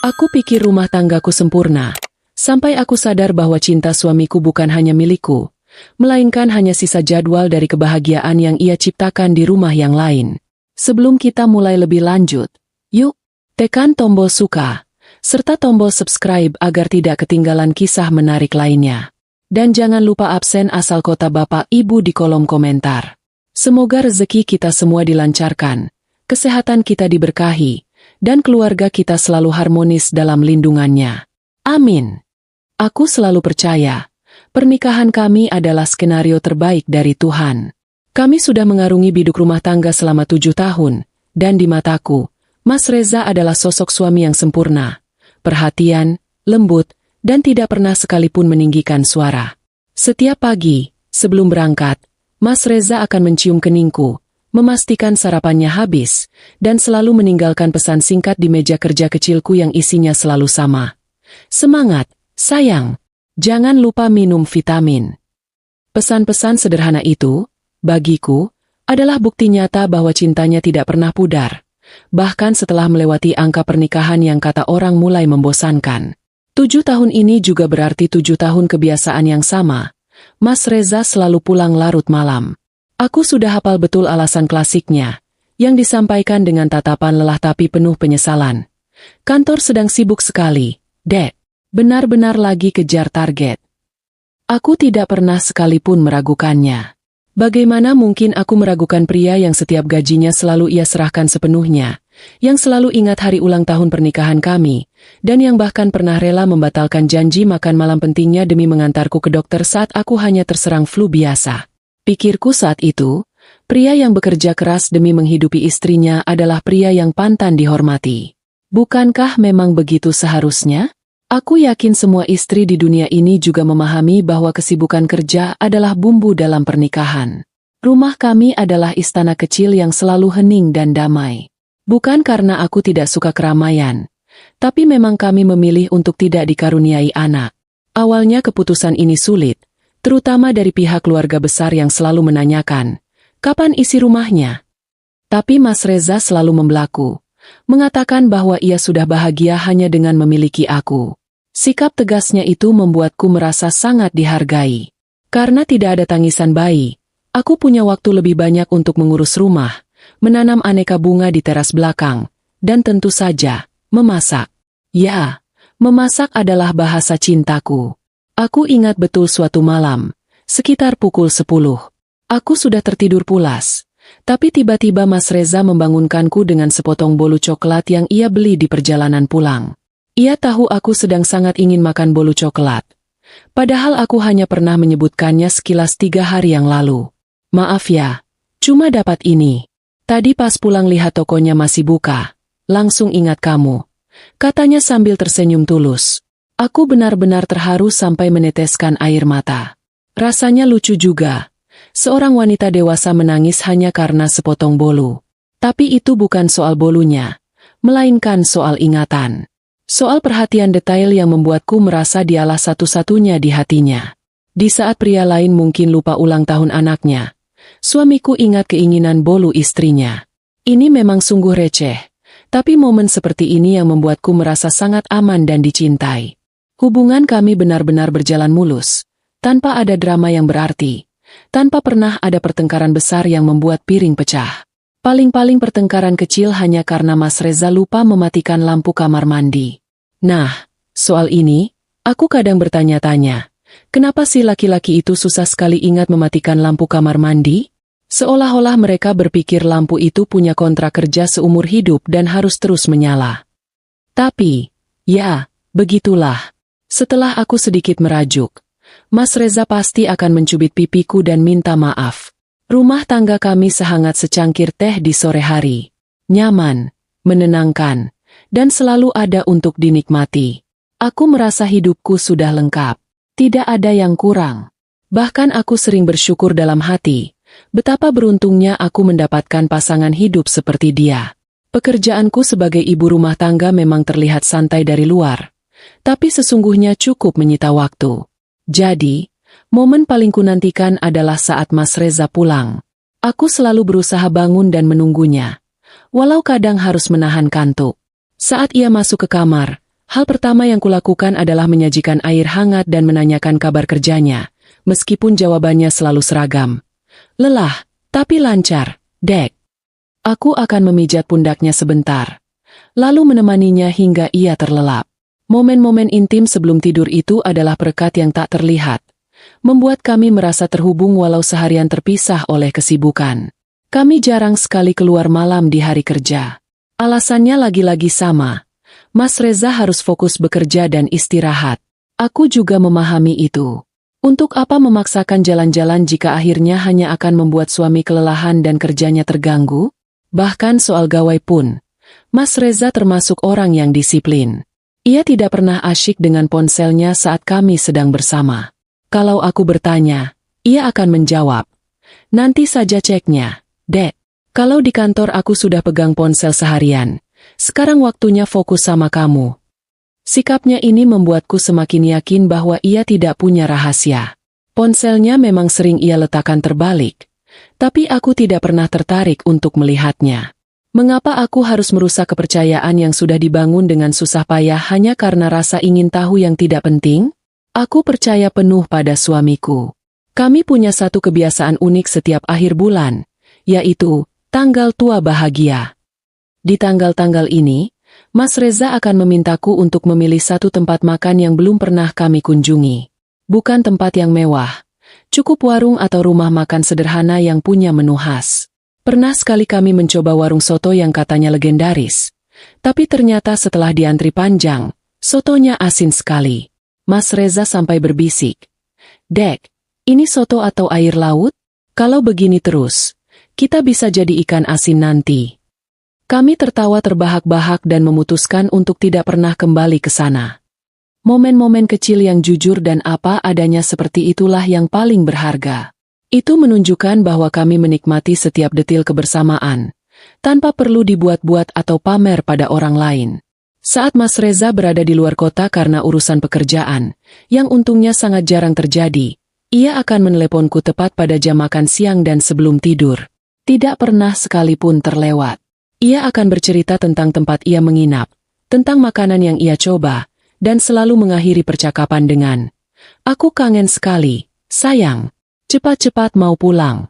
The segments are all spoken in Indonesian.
Aku pikir rumah tanggaku sempurna, sampai aku sadar bahwa cinta suamiku bukan hanya milikku, melainkan hanya sisa jadwal dari kebahagiaan yang ia ciptakan di rumah yang lain. Sebelum kita mulai lebih lanjut, yuk, tekan tombol suka, serta tombol subscribe agar tidak ketinggalan kisah menarik lainnya. Dan jangan lupa absen asal kota Bapak Ibu di kolom komentar. Semoga rezeki kita semua dilancarkan, kesehatan kita diberkahi, dan keluarga kita selalu harmonis dalam lindungannya. Amin. Aku selalu percaya, pernikahan kami adalah skenario terbaik dari Tuhan. Kami sudah mengarungi biduk rumah tangga selama 7 tahun, dan di mataku, Mas Reza adalah sosok suami yang sempurna, perhatian, lembut, dan tidak pernah sekalipun meninggikan suara. Setiap pagi, sebelum berangkat, Mas Reza akan mencium keningku, memastikan sarapannya habis, dan selalu meninggalkan pesan singkat di meja kerja kecilku yang isinya selalu sama. Semangat, sayang. Jangan lupa minum vitamin. Pesan-pesan sederhana itu, bagiku, adalah bukti nyata bahwa cintanya tidak pernah pudar. Bahkan setelah melewati angka pernikahan yang kata orang mulai membosankan. 7 tahun ini juga berarti 7 tahun kebiasaan yang sama. Mas Reza selalu pulang larut malam. Aku sudah hafal betul alasan klasiknya, yang disampaikan dengan tatapan lelah tapi penuh penyesalan. Kantor sedang sibuk sekali, Dek. Benar-benar lagi kejar target. Aku tidak pernah sekalipun meragukannya. Bagaimana mungkin aku meragukan pria yang setiap gajinya selalu ia serahkan sepenuhnya, yang selalu ingat hari ulang tahun pernikahan kami, dan yang bahkan pernah rela membatalkan janji makan malam pentingnya demi mengantarku ke dokter saat aku hanya terserang flu biasa. Pikirku saat itu, pria yang bekerja keras demi menghidupi istrinya adalah pria yang pantas dihormati. Bukankah memang begitu seharusnya? Aku yakin semua istri di dunia ini juga memahami bahwa kesibukan kerja adalah bumbu dalam pernikahan. Rumah kami adalah istana kecil yang selalu hening dan damai. Bukan karena aku tidak suka keramaian, tapi memang kami memilih untuk tidak dikaruniai anak. Awalnya keputusan ini sulit, terutama dari pihak keluarga besar yang selalu menanyakan, kapan isi rumahnya? Tapi Mas Reza selalu membelaku, mengatakan bahwa ia sudah bahagia hanya dengan memiliki aku. Sikap tegasnya itu membuatku merasa sangat dihargai. Karena tidak ada tangisan bayi, aku punya waktu lebih banyak untuk mengurus rumah, menanam aneka bunga di teras belakang, dan tentu saja, memasak. Ya, memasak adalah bahasa cintaku. Aku ingat betul suatu malam, sekitar pukul 10. Aku sudah tertidur pulas, tapi tiba-tiba Mas Reza membangunkanku dengan sepotong bolu coklat yang ia beli di perjalanan pulang. Ia tahu aku sedang sangat ingin makan bolu coklat. Padahal aku hanya pernah menyebutkannya sekilas 3 hari yang lalu. Maaf ya, cuma dapat ini. Tadi pas pulang lihat tokonya masih buka, langsung ingat kamu, katanya sambil tersenyum tulus. Aku benar-benar terharu sampai meneteskan air mata. Rasanya lucu juga. Seorang wanita dewasa menangis hanya karena sepotong bolu. Tapi itu bukan soal bolunya, melainkan soal ingatan. Soal perhatian detail yang membuatku merasa dialah satu-satunya di hatinya. Di saat pria lain mungkin lupa ulang tahun anaknya, suamiku ingat keinginan bolu istrinya. Ini memang sungguh receh, tapi momen seperti ini yang membuatku merasa sangat aman dan dicintai. Hubungan kami benar-benar berjalan mulus, tanpa ada drama yang berarti, tanpa pernah ada pertengkaran besar yang membuat piring pecah. Paling-paling pertengkaran kecil hanya karena Mas Reza lupa mematikan lampu kamar mandi. Nah, soal ini, aku kadang bertanya-tanya, kenapa sih laki-laki itu susah sekali ingat mematikan lampu kamar mandi? Seolah-olah mereka berpikir lampu itu punya kontrak kerja seumur hidup dan harus terus menyala. Tapi, ya, begitulah. Setelah aku sedikit merajuk, Mas Reza pasti akan mencubit pipiku dan minta maaf. Rumah tangga kami sehangat secangkir teh di sore hari. Nyaman, menenangkan, dan selalu ada untuk dinikmati. Aku merasa hidupku sudah lengkap. Tidak ada yang kurang. Bahkan aku sering bersyukur dalam hati, betapa beruntungnya aku mendapatkan pasangan hidup seperti dia. Pekerjaanku sebagai ibu rumah tangga memang terlihat santai dari luar, tapi sesungguhnya cukup menyita waktu. Jadi, momen paling kunantikan adalah saat Mas Reza pulang. Aku selalu berusaha bangun dan menunggunya, walau kadang harus menahan kantuk. Saat ia masuk ke kamar, hal pertama yang kulakukan adalah menyajikan air hangat dan menanyakan kabar kerjanya, meskipun jawabannya selalu seragam. Lelah, tapi lancar, Dek. Aku akan memijat pundaknya sebentar, lalu menemaninya hingga ia terlelap. Momen-momen intim sebelum tidur itu adalah perekat yang tak terlihat, membuat kami merasa terhubung walau seharian terpisah oleh kesibukan. Kami jarang sekali keluar malam di hari kerja. Alasannya lagi-lagi sama. Mas Reza harus fokus bekerja dan istirahat. Aku juga memahami itu. Untuk apa memaksakan jalan-jalan jika akhirnya hanya akan membuat suami kelelahan dan kerjanya terganggu? Bahkan soal gawai pun, Mas Reza termasuk orang yang disiplin. Ia tidak pernah asyik dengan ponselnya saat kami sedang bersama. Kalau aku bertanya, ia akan menjawab, "Nanti saja ceknya, Dek. Kalau di kantor aku sudah pegang ponsel seharian, sekarang waktunya fokus sama kamu." Sikapnya ini membuatku semakin yakin bahwa ia tidak punya rahasia. Ponselnya memang sering ia letakkan terbalik, tapi aku tidak pernah tertarik untuk melihatnya. Mengapa aku harus merusak kepercayaan yang sudah dibangun dengan susah payah hanya karena rasa ingin tahu yang tidak penting? Aku percaya penuh pada suamiku. Kami punya satu kebiasaan unik setiap akhir bulan, yaitu tanggal tua bahagia. Di tanggal-tanggal ini, Mas Reza akan memintaku untuk memilih satu tempat makan yang belum pernah kami kunjungi. Bukan tempat yang mewah, cukup warung atau rumah makan sederhana yang punya menu khas. Pernah sekali kami mencoba warung soto yang katanya legendaris, tapi ternyata setelah diantri panjang, sotonya asin sekali. Mas Reza sampai berbisik, "Dek, ini soto atau air laut? Kalau begini terus, kita bisa jadi ikan asin nanti." Kami tertawa terbahak-bahak dan memutuskan untuk tidak pernah kembali ke sana. Momen-momen kecil yang jujur dan apa adanya seperti itulah yang paling berharga. Itu menunjukkan bahwa kami menikmati setiap detil kebersamaan, tanpa perlu dibuat-buat atau pamer pada orang lain. Saat Mas Reza berada di luar kota karena urusan pekerjaan, yang untungnya sangat jarang terjadi, ia akan meneleponku tepat pada jam makan siang dan sebelum tidur. Tidak pernah sekalipun terlewat. Ia akan bercerita tentang tempat ia menginap, tentang makanan yang ia coba, dan selalu mengakhiri percakapan dengan, "Aku kangen sekali, sayang. Cepat-cepat mau pulang."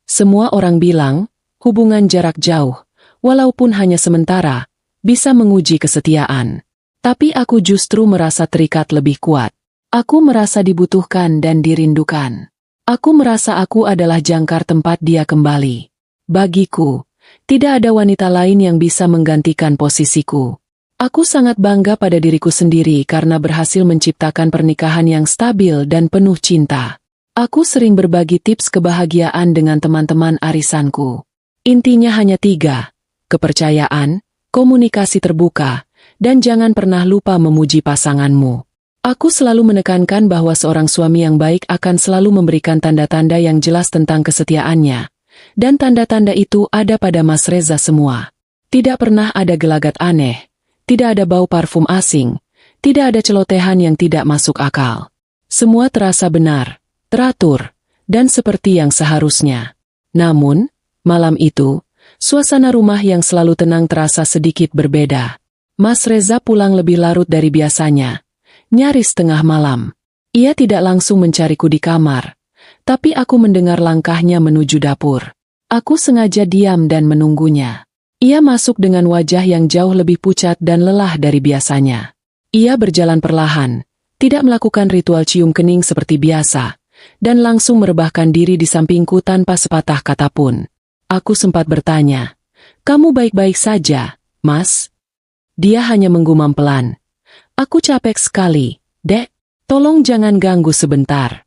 Semua orang bilang, hubungan jarak jauh, walaupun hanya sementara, bisa menguji kesetiaan. Tapi aku justru merasa terikat lebih kuat. Aku merasa dibutuhkan dan dirindukan. Aku merasa aku adalah jangkar tempat dia kembali. Bagiku, tidak ada wanita lain yang bisa menggantikan posisiku. Aku sangat bangga pada diriku sendiri karena berhasil menciptakan pernikahan yang stabil dan penuh cinta. Aku sering berbagi tips kebahagiaan dengan teman-teman arisanku. Intinya hanya 3, kepercayaan, komunikasi terbuka, dan jangan pernah lupa memuji pasanganmu. Aku selalu menekankan bahwa seorang suami yang baik akan selalu memberikan tanda-tanda yang jelas tentang kesetiaannya. Dan tanda-tanda itu ada pada Mas Reza semua. Tidak pernah ada gelagat aneh, tidak ada bau parfum asing, tidak ada celotehan yang tidak masuk akal. Semua terasa benar, teratur, dan seperti yang seharusnya. Namun, malam itu, suasana rumah yang selalu tenang terasa sedikit berbeda. Mas Reza pulang lebih larut dari biasanya, nyaris tengah malam. Ia tidak langsung mencariku di kamar, tapi aku mendengar langkahnya menuju dapur. Aku sengaja diam dan menunggunya. Ia masuk dengan wajah yang jauh lebih pucat dan lelah dari biasanya. Ia berjalan perlahan, tidak melakukan ritual cium kening seperti biasa, dan langsung merebahkan diri di sampingku tanpa sepatah kata pun. Aku sempat bertanya, "Kamu baik-baik saja, Mas?" Dia hanya menggumam pelan. "Aku capek sekali, Dek. Tolong jangan ganggu sebentar."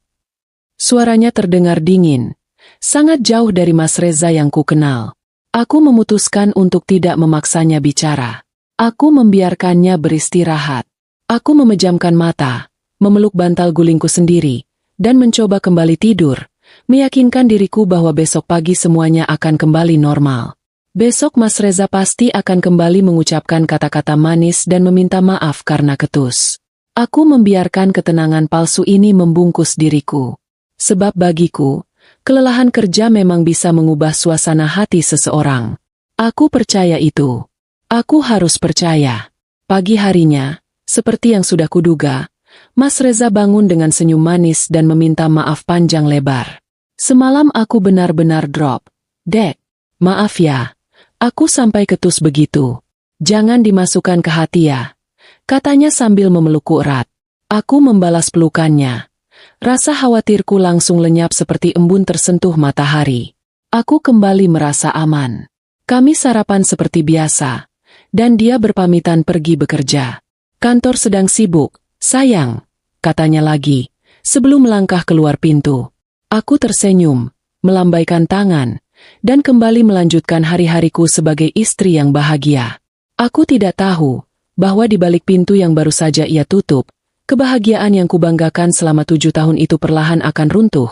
Suaranya terdengar dingin, sangat jauh dari Mas Reza yang ku kenal. Aku memutuskan untuk tidak memaksanya bicara. Aku membiarkannya beristirahat. Aku memejamkan mata, memeluk bantal gulingku sendiri, dan mencoba kembali tidur, meyakinkan diriku bahwa besok pagi semuanya akan kembali normal. Besok Mas Reza pasti akan kembali mengucapkan kata-kata manis dan meminta maaf karena ketus. Aku membiarkan ketenangan palsu ini membungkus diriku. Sebab bagiku, kelelahan kerja memang bisa mengubah suasana hati seseorang. Aku percaya itu. Aku harus percaya. Pagi harinya, seperti yang sudah kuduga, Mas Reza bangun dengan senyum manis dan meminta maaf panjang lebar. Semalam aku benar-benar drop. Dek, maaf ya. Aku sampai ketus begitu. Jangan dimasukkan ke hati ya, katanya sambil memelukku erat. Aku membalas pelukannya. Rasa khawatirku langsung lenyap seperti embun tersentuh matahari. Aku kembali merasa aman. Kami sarapan seperti biasa, dan dia berpamitan pergi bekerja. Kantor sedang sibuk, sayang, katanya lagi, sebelum melangkah keluar pintu. Aku tersenyum, melambaikan tangan, dan kembali melanjutkan hari-hariku sebagai istri yang bahagia. Aku tidak tahu bahwa di balik pintu yang baru saja ia tutup, kebahagiaan yang kubanggakan selama 7 tahun itu perlahan akan runtuh,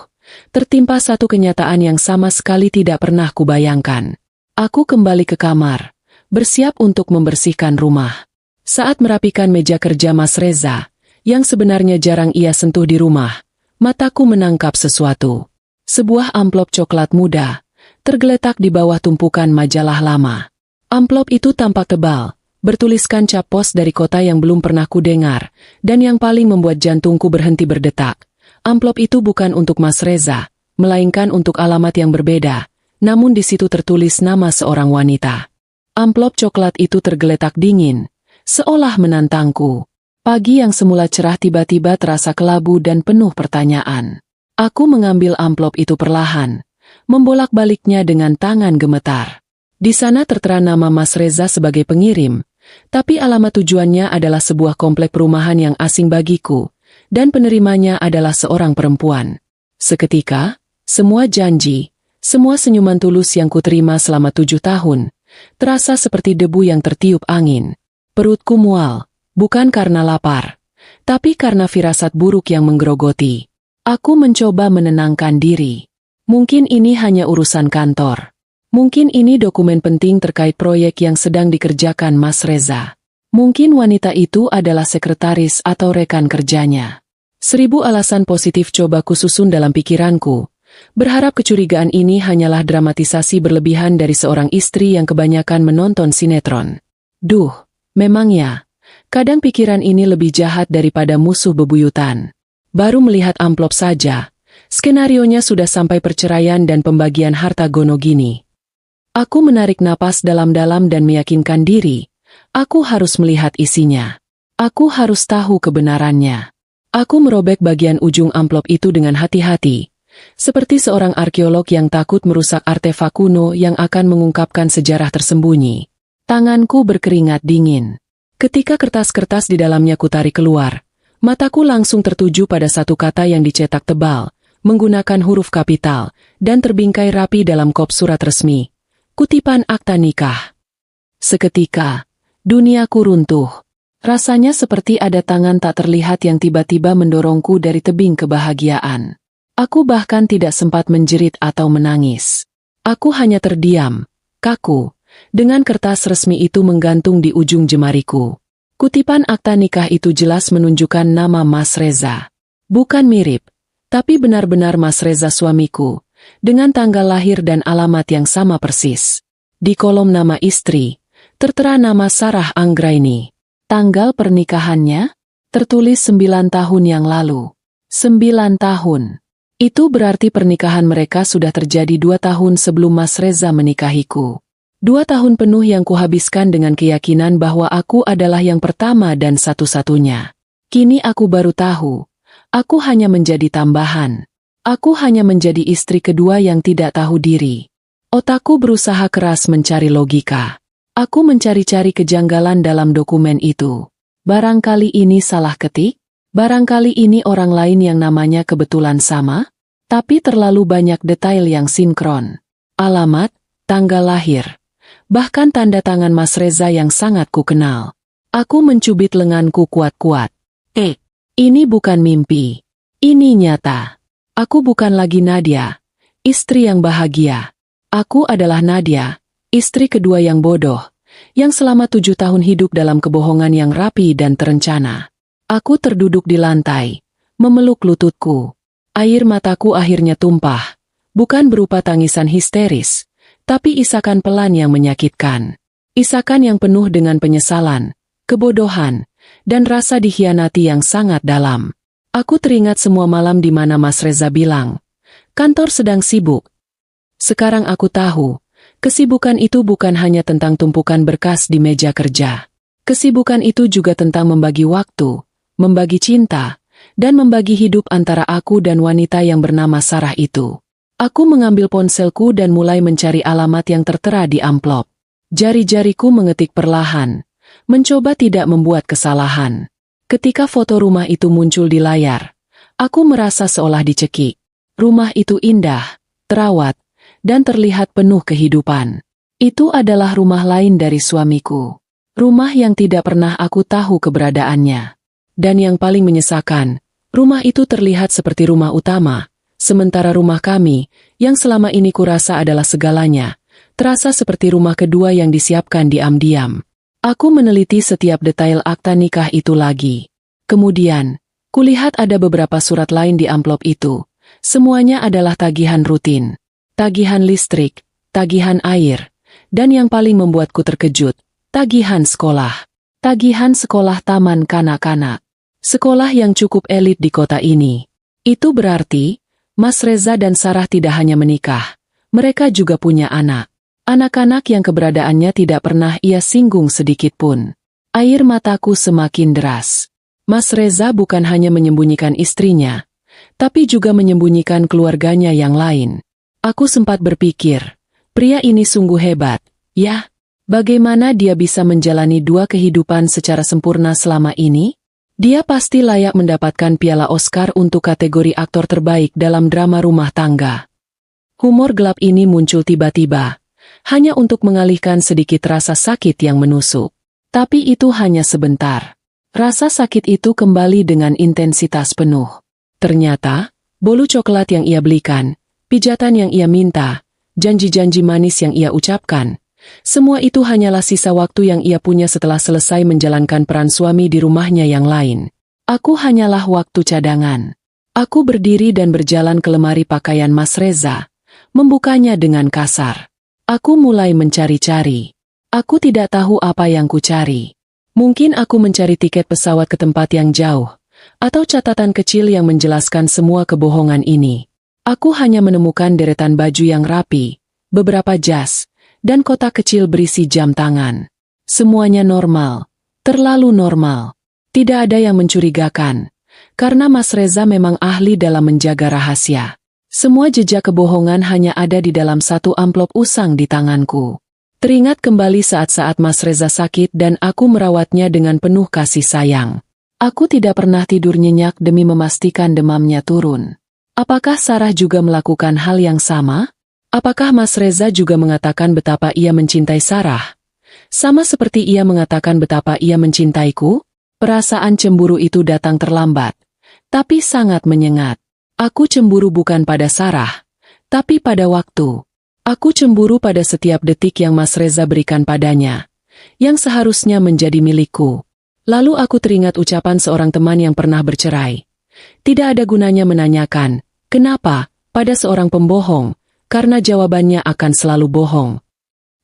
tertimpa satu kenyataan yang sama sekali tidak pernah kubayangkan. Aku kembali ke kamar, bersiap untuk membersihkan rumah. Saat merapikan meja kerja Mas Reza, yang sebenarnya jarang ia sentuh di rumah, mataku menangkap sesuatu. Sebuah amplop coklat muda, tergeletak di bawah tumpukan majalah lama. Amplop itu tampak tebal, bertuliskan cap pos dari kota yang belum pernah kudengar, dan yang paling membuat jantungku berhenti berdetak. Amplop itu bukan untuk Mas Reza, melainkan untuk alamat yang berbeda, namun di situ tertulis nama seorang wanita. Amplop coklat itu tergeletak dingin, seolah menantangku. Pagi yang semula cerah tiba-tiba terasa kelabu dan penuh pertanyaan. Aku mengambil amplop itu perlahan, membolak-baliknya dengan tangan gemetar. Di sana tertera nama Mas Reza sebagai pengirim, tapi alamat tujuannya adalah sebuah komplek perumahan yang asing bagiku, dan penerimanya adalah seorang perempuan. Seketika, semua janji, semua senyuman tulus yang kuterima selama 7 tahun, terasa seperti debu yang tertiup angin. Perutku mual, bukan karena lapar, tapi karena firasat buruk yang menggerogoti. Aku mencoba menenangkan diri. Mungkin ini hanya urusan kantor. Mungkin ini dokumen penting terkait proyek yang sedang dikerjakan Mas Reza. Mungkin wanita itu adalah sekretaris atau rekan kerjanya. 1000 alasan positif coba kususun dalam pikiranku, berharap kecurigaan ini hanyalah dramatisasi berlebihan dari seorang istri yang kebanyakan menonton sinetron. Duh, memangnya, kadang pikiran ini lebih jahat daripada musuh bebuyutan. Baru melihat amplop saja, skenarionya sudah sampai perceraian dan pembagian harta gono gini. Aku menarik napas dalam-dalam dan meyakinkan diri, aku harus melihat isinya. Aku harus tahu kebenarannya. Aku merobek bagian ujung amplop itu dengan hati-hati, seperti seorang arkeolog yang takut merusak artefak kuno yang akan mengungkapkan sejarah tersembunyi. Tanganku berkeringat dingin. Ketika kertas-kertas di dalamnya kutarik keluar, mataku langsung tertuju pada satu kata yang dicetak tebal, menggunakan huruf kapital, dan terbingkai rapi dalam kop surat resmi. Kutipan akta nikah. Seketika, duniaku runtuh. Rasanya seperti ada tangan tak terlihat yang tiba-tiba mendorongku dari tebing kebahagiaan. Aku bahkan tidak sempat menjerit atau menangis. Aku hanya terdiam, kaku, dengan kertas resmi itu menggantung di ujung jemariku. Kutipan akta nikah itu jelas menunjukkan nama Mas Reza. Bukan mirip, tapi benar-benar Mas Reza suamiku, dengan tanggal lahir dan alamat yang sama persis. Di kolom nama istri, tertera nama Sarah Anggraini. Tanggal pernikahannya, tertulis 9 tahun yang lalu. 9 tahun. Itu berarti pernikahan mereka sudah terjadi 2 tahun sebelum Mas Reza menikahiku. 2 tahun penuh yang kuhabiskan dengan keyakinan bahwa aku adalah yang pertama dan satu-satunya. Kini aku baru tahu, aku hanya menjadi tambahan. Aku hanya menjadi istri kedua yang tidak tahu diri. Otakku berusaha keras mencari logika. Aku mencari-cari kejanggalan dalam dokumen itu. Barangkali ini salah ketik? Barangkali ini orang lain yang namanya kebetulan sama? Tapi terlalu banyak detail yang sinkron. Alamat, tanggal lahir. Bahkan tanda tangan Mas Reza yang sangat kukenal. Aku mencubit lenganku kuat-kuat. Ini bukan mimpi. Ini nyata. Aku bukan lagi Nadia, istri yang bahagia. Aku adalah Nadia, istri kedua yang bodoh, yang selama 7 tahun hidup dalam kebohongan yang rapi dan terencana. Aku terduduk di lantai, memeluk lututku. Air mataku akhirnya tumpah, bukan berupa tangisan histeris, tapi isakan pelan yang menyakitkan. Isakan yang penuh dengan penyesalan, kebodohan, dan rasa dikhianati yang sangat dalam. Aku teringat semua malam di mana Mas Reza bilang, kantor sedang sibuk. Sekarang aku tahu, kesibukan itu bukan hanya tentang tumpukan berkas di meja kerja. Kesibukan itu juga tentang membagi waktu, membagi cinta, dan membagi hidup antara aku dan wanita yang bernama Sarah itu. Aku mengambil ponselku dan mulai mencari alamat yang tertera di amplop. Jari-jariku mengetik perlahan, mencoba tidak membuat kesalahan. Ketika foto rumah itu muncul di layar, aku merasa seolah dicekik. Rumah itu indah, terawat, dan terlihat penuh kehidupan. Itu adalah rumah lain dari suamiku. Rumah yang tidak pernah aku tahu keberadaannya. Dan yang paling menyesakan, rumah itu terlihat seperti rumah utama, sementara rumah kami, yang selama ini kurasa adalah segalanya, terasa seperti rumah kedua yang disiapkan diam-diam. Aku meneliti setiap detail akta nikah itu lagi. Kemudian, kulihat ada beberapa surat lain di amplop itu. Semuanya adalah tagihan rutin. Tagihan listrik, tagihan air, dan yang paling membuatku terkejut, tagihan sekolah. Tagihan sekolah taman kanak-kanak. Sekolah yang cukup elit di kota ini. Itu berarti, Mas Reza dan Sarah tidak hanya menikah, mereka juga punya anak. Anak-anak yang keberadaannya tidak pernah ia singgung sedikitpun. Air mataku semakin deras. Mas Reza bukan hanya menyembunyikan istrinya, tapi juga menyembunyikan keluarganya yang lain. Aku sempat berpikir, pria ini sungguh hebat, ya. Bagaimana dia bisa menjalani dua kehidupan secara sempurna selama ini? Dia pasti layak mendapatkan piala Oscar untuk kategori aktor terbaik dalam drama rumah tangga. Humor gelap ini muncul tiba-tiba, hanya untuk mengalihkan sedikit rasa sakit yang menusuk. Tapi itu hanya sebentar. Rasa sakit itu kembali dengan intensitas penuh. Ternyata, bolu coklat yang ia belikan, pijatan yang ia minta, janji-janji manis yang ia ucapkan, semua itu hanyalah sisa waktu yang ia punya setelah selesai menjalankan peran suami di rumahnya yang lain. Aku hanyalah waktu cadangan. Aku berdiri dan berjalan ke lemari pakaian Mas Reza, membukanya dengan kasar. Aku mulai mencari-cari. Aku tidak tahu apa yang kucari. Mungkin aku mencari tiket pesawat ke tempat yang jauh, atau catatan kecil yang menjelaskan semua kebohongan ini. Aku hanya menemukan deretan baju yang rapi, beberapa jas, dan kotak kecil berisi jam tangan. Semuanya normal, terlalu normal. Tidak ada yang mencurigakan, karena Mas Reza memang ahli dalam menjaga rahasia. Semua jejak kebohongan hanya ada di dalam satu amplop usang di tanganku. Teringat kembali saat-saat Mas Reza sakit dan aku merawatnya dengan penuh kasih sayang. Aku tidak pernah tidur nyenyak demi memastikan demamnya turun. Apakah Sarah juga melakukan hal yang sama? Apakah Mas Reza juga mengatakan betapa ia mencintai Sarah? Sama seperti ia mengatakan betapa ia mencintaiku? Perasaan cemburu itu datang terlambat, tapi sangat menyengat. Aku cemburu bukan pada Sarah, tapi pada waktu. Aku cemburu pada setiap detik yang Mas Reza berikan padanya, yang seharusnya menjadi milikku. Lalu aku teringat ucapan seorang teman yang pernah bercerai. Tidak ada gunanya menanyakan, kenapa, pada seorang pembohong, karena jawabannya akan selalu bohong.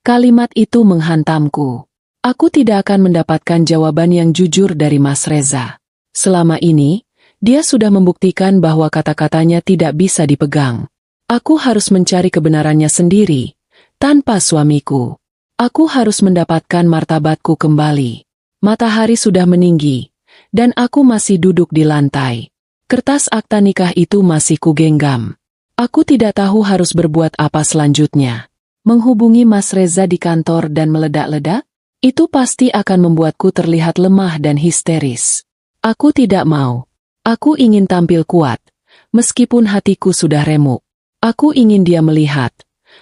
Kalimat itu menghantamku. Aku tidak akan mendapatkan jawaban yang jujur dari Mas Reza. Selama ini, dia sudah membuktikan bahwa kata-katanya tidak bisa dipegang. Aku harus mencari kebenarannya sendiri, tanpa suamiku. Aku harus mendapatkan martabatku kembali. Matahari sudah meninggi, dan aku masih duduk di lantai. Kertas akta nikah itu masih kugenggam. Aku tidak tahu harus berbuat apa selanjutnya. Menghubungi Mas Reza di kantor dan meledak-ledak? Itu pasti akan membuatku terlihat lemah dan histeris. Aku tidak mau. Aku ingin tampil kuat, meskipun hatiku sudah remuk. Aku ingin dia melihat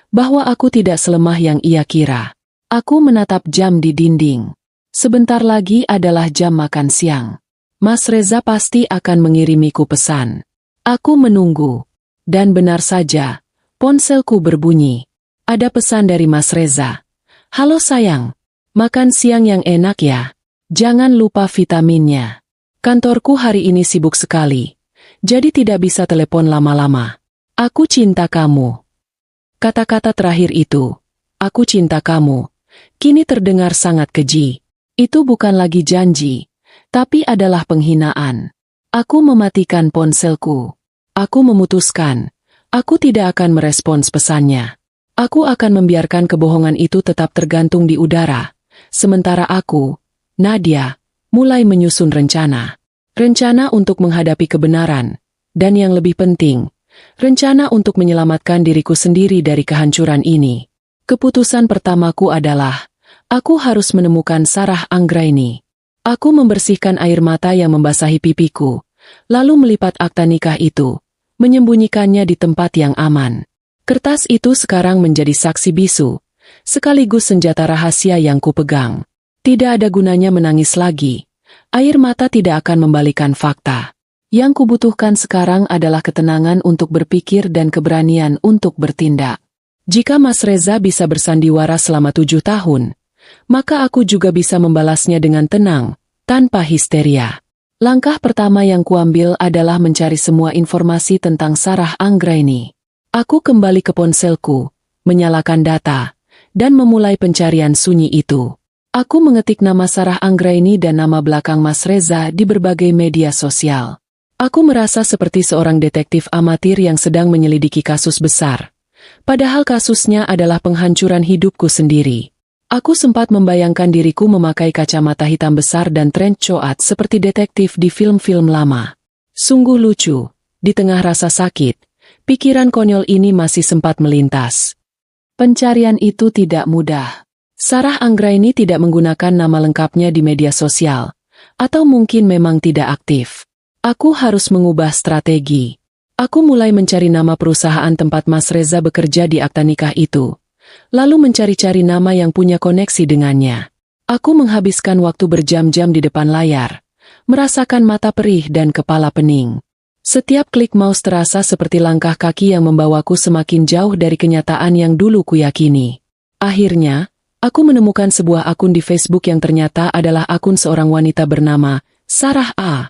bahwa aku tidak selemah yang ia kira. Aku menatap jam di dinding. Sebentar lagi adalah jam makan siang. Mas Reza pasti akan mengirimiku pesan. Aku menunggu. Dan benar saja, ponselku berbunyi. Ada pesan dari Mas Reza. Halo sayang, makan siang yang enak ya. Jangan lupa vitaminnya. Kantorku hari ini sibuk sekali, jadi tidak bisa telepon lama-lama. Aku cinta kamu. Kata-kata terakhir itu, aku cinta kamu, kini terdengar sangat keji. Itu bukan lagi janji, tapi adalah penghinaan. Aku mematikan ponselku. Aku memutuskan, aku tidak akan merespons pesannya. Aku akan membiarkan kebohongan itu tetap tergantung di udara. Sementara aku, Nadia, mulai menyusun rencana. Rencana untuk menghadapi kebenaran. Dan yang lebih penting, rencana untuk menyelamatkan diriku sendiri dari kehancuran ini. Keputusan pertamaku adalah, aku harus menemukan Sarah Anggraini. Aku membersihkan air mata yang membasahi pipiku, lalu melipat akta nikah itu, menyembunyikannya di tempat yang aman. Kertas itu sekarang menjadi saksi bisu, sekaligus senjata rahasia yang kupegang. Tidak ada gunanya menangis lagi. Air mata tidak akan membalikan fakta. Yang kubutuhkan sekarang adalah ketenangan untuk berpikir dan keberanian untuk bertindak. Jika Mas Reza bisa bersandiwara selama 7 tahun, maka aku juga bisa membalasnya dengan tenang, tanpa histeria. Langkah pertama yang kuambil adalah mencari semua informasi tentang Sarah Anggraini. Aku kembali ke ponselku, menyalakan data, dan memulai pencarian sunyi itu. Aku mengetik nama Sarah Anggraini dan nama belakang Mas Reza di berbagai media sosial. Aku merasa seperti seorang detektif amatir yang sedang menyelidiki kasus besar. Padahal kasusnya adalah penghancuran hidupku sendiri. Aku sempat membayangkan diriku memakai kacamata hitam besar dan trench coat seperti detektif di film-film lama. Sungguh lucu, di tengah rasa sakit, pikiran konyol ini masih sempat melintas. Pencarian itu tidak mudah. Sarah Anggraini tidak menggunakan nama lengkapnya di media sosial, atau mungkin memang tidak aktif. Aku harus mengubah strategi. Aku mulai mencari nama perusahaan tempat Mas Reza bekerja di akta nikah itu, lalu mencari-cari nama yang punya koneksi dengannya. Aku menghabiskan waktu berjam-jam di depan layar, merasakan mata perih dan kepala pening. Setiap klik mouse terasa seperti langkah kaki yang membawaku semakin jauh dari kenyataan yang dulu kuyakini. Akhirnya, aku menemukan sebuah akun di Facebook yang ternyata adalah akun seorang wanita bernama Sarah A.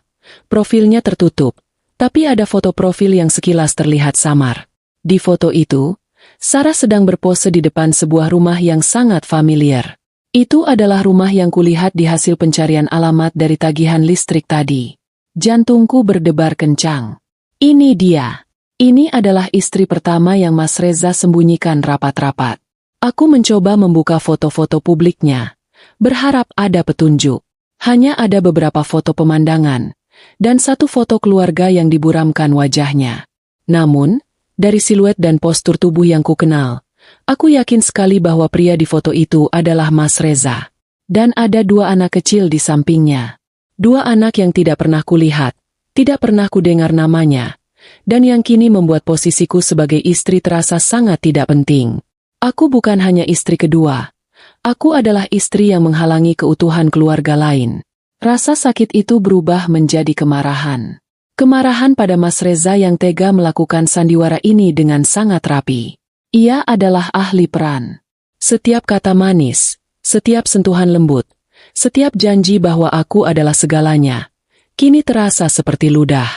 Profilnya tertutup, tapi ada foto profil yang sekilas terlihat samar. Di foto itu, Sarah sedang berpose di depan sebuah rumah yang sangat familiar. Itu adalah rumah yang kulihat di hasil pencarian alamat dari tagihan listrik tadi. Jantungku berdebar kencang. Ini dia. Ini adalah istri pertama yang Mas Reza sembunyikan rapat-rapat. Aku mencoba membuka foto-foto publiknya, berharap ada petunjuk. Hanya ada beberapa foto pemandangan, dan satu foto keluarga yang diburamkan wajahnya. Namun, dari siluet dan postur tubuh yang kukenal, aku yakin sekali bahwa pria di foto itu adalah Mas Reza. Dan ada 2 anak kecil di sampingnya. 2 anak yang tidak pernah kulihat, tidak pernah kudengar namanya, dan yang kini membuat posisiku sebagai istri terasa sangat tidak penting. Aku bukan hanya istri kedua. Aku adalah istri yang menghalangi keutuhan keluarga lain. Rasa sakit itu berubah menjadi kemarahan. Kemarahan pada Mas Reza yang tega melakukan sandiwara ini dengan sangat rapi. Ia adalah ahli peran. Setiap kata manis, setiap sentuhan lembut, setiap janji bahwa aku adalah segalanya, kini terasa seperti ludah.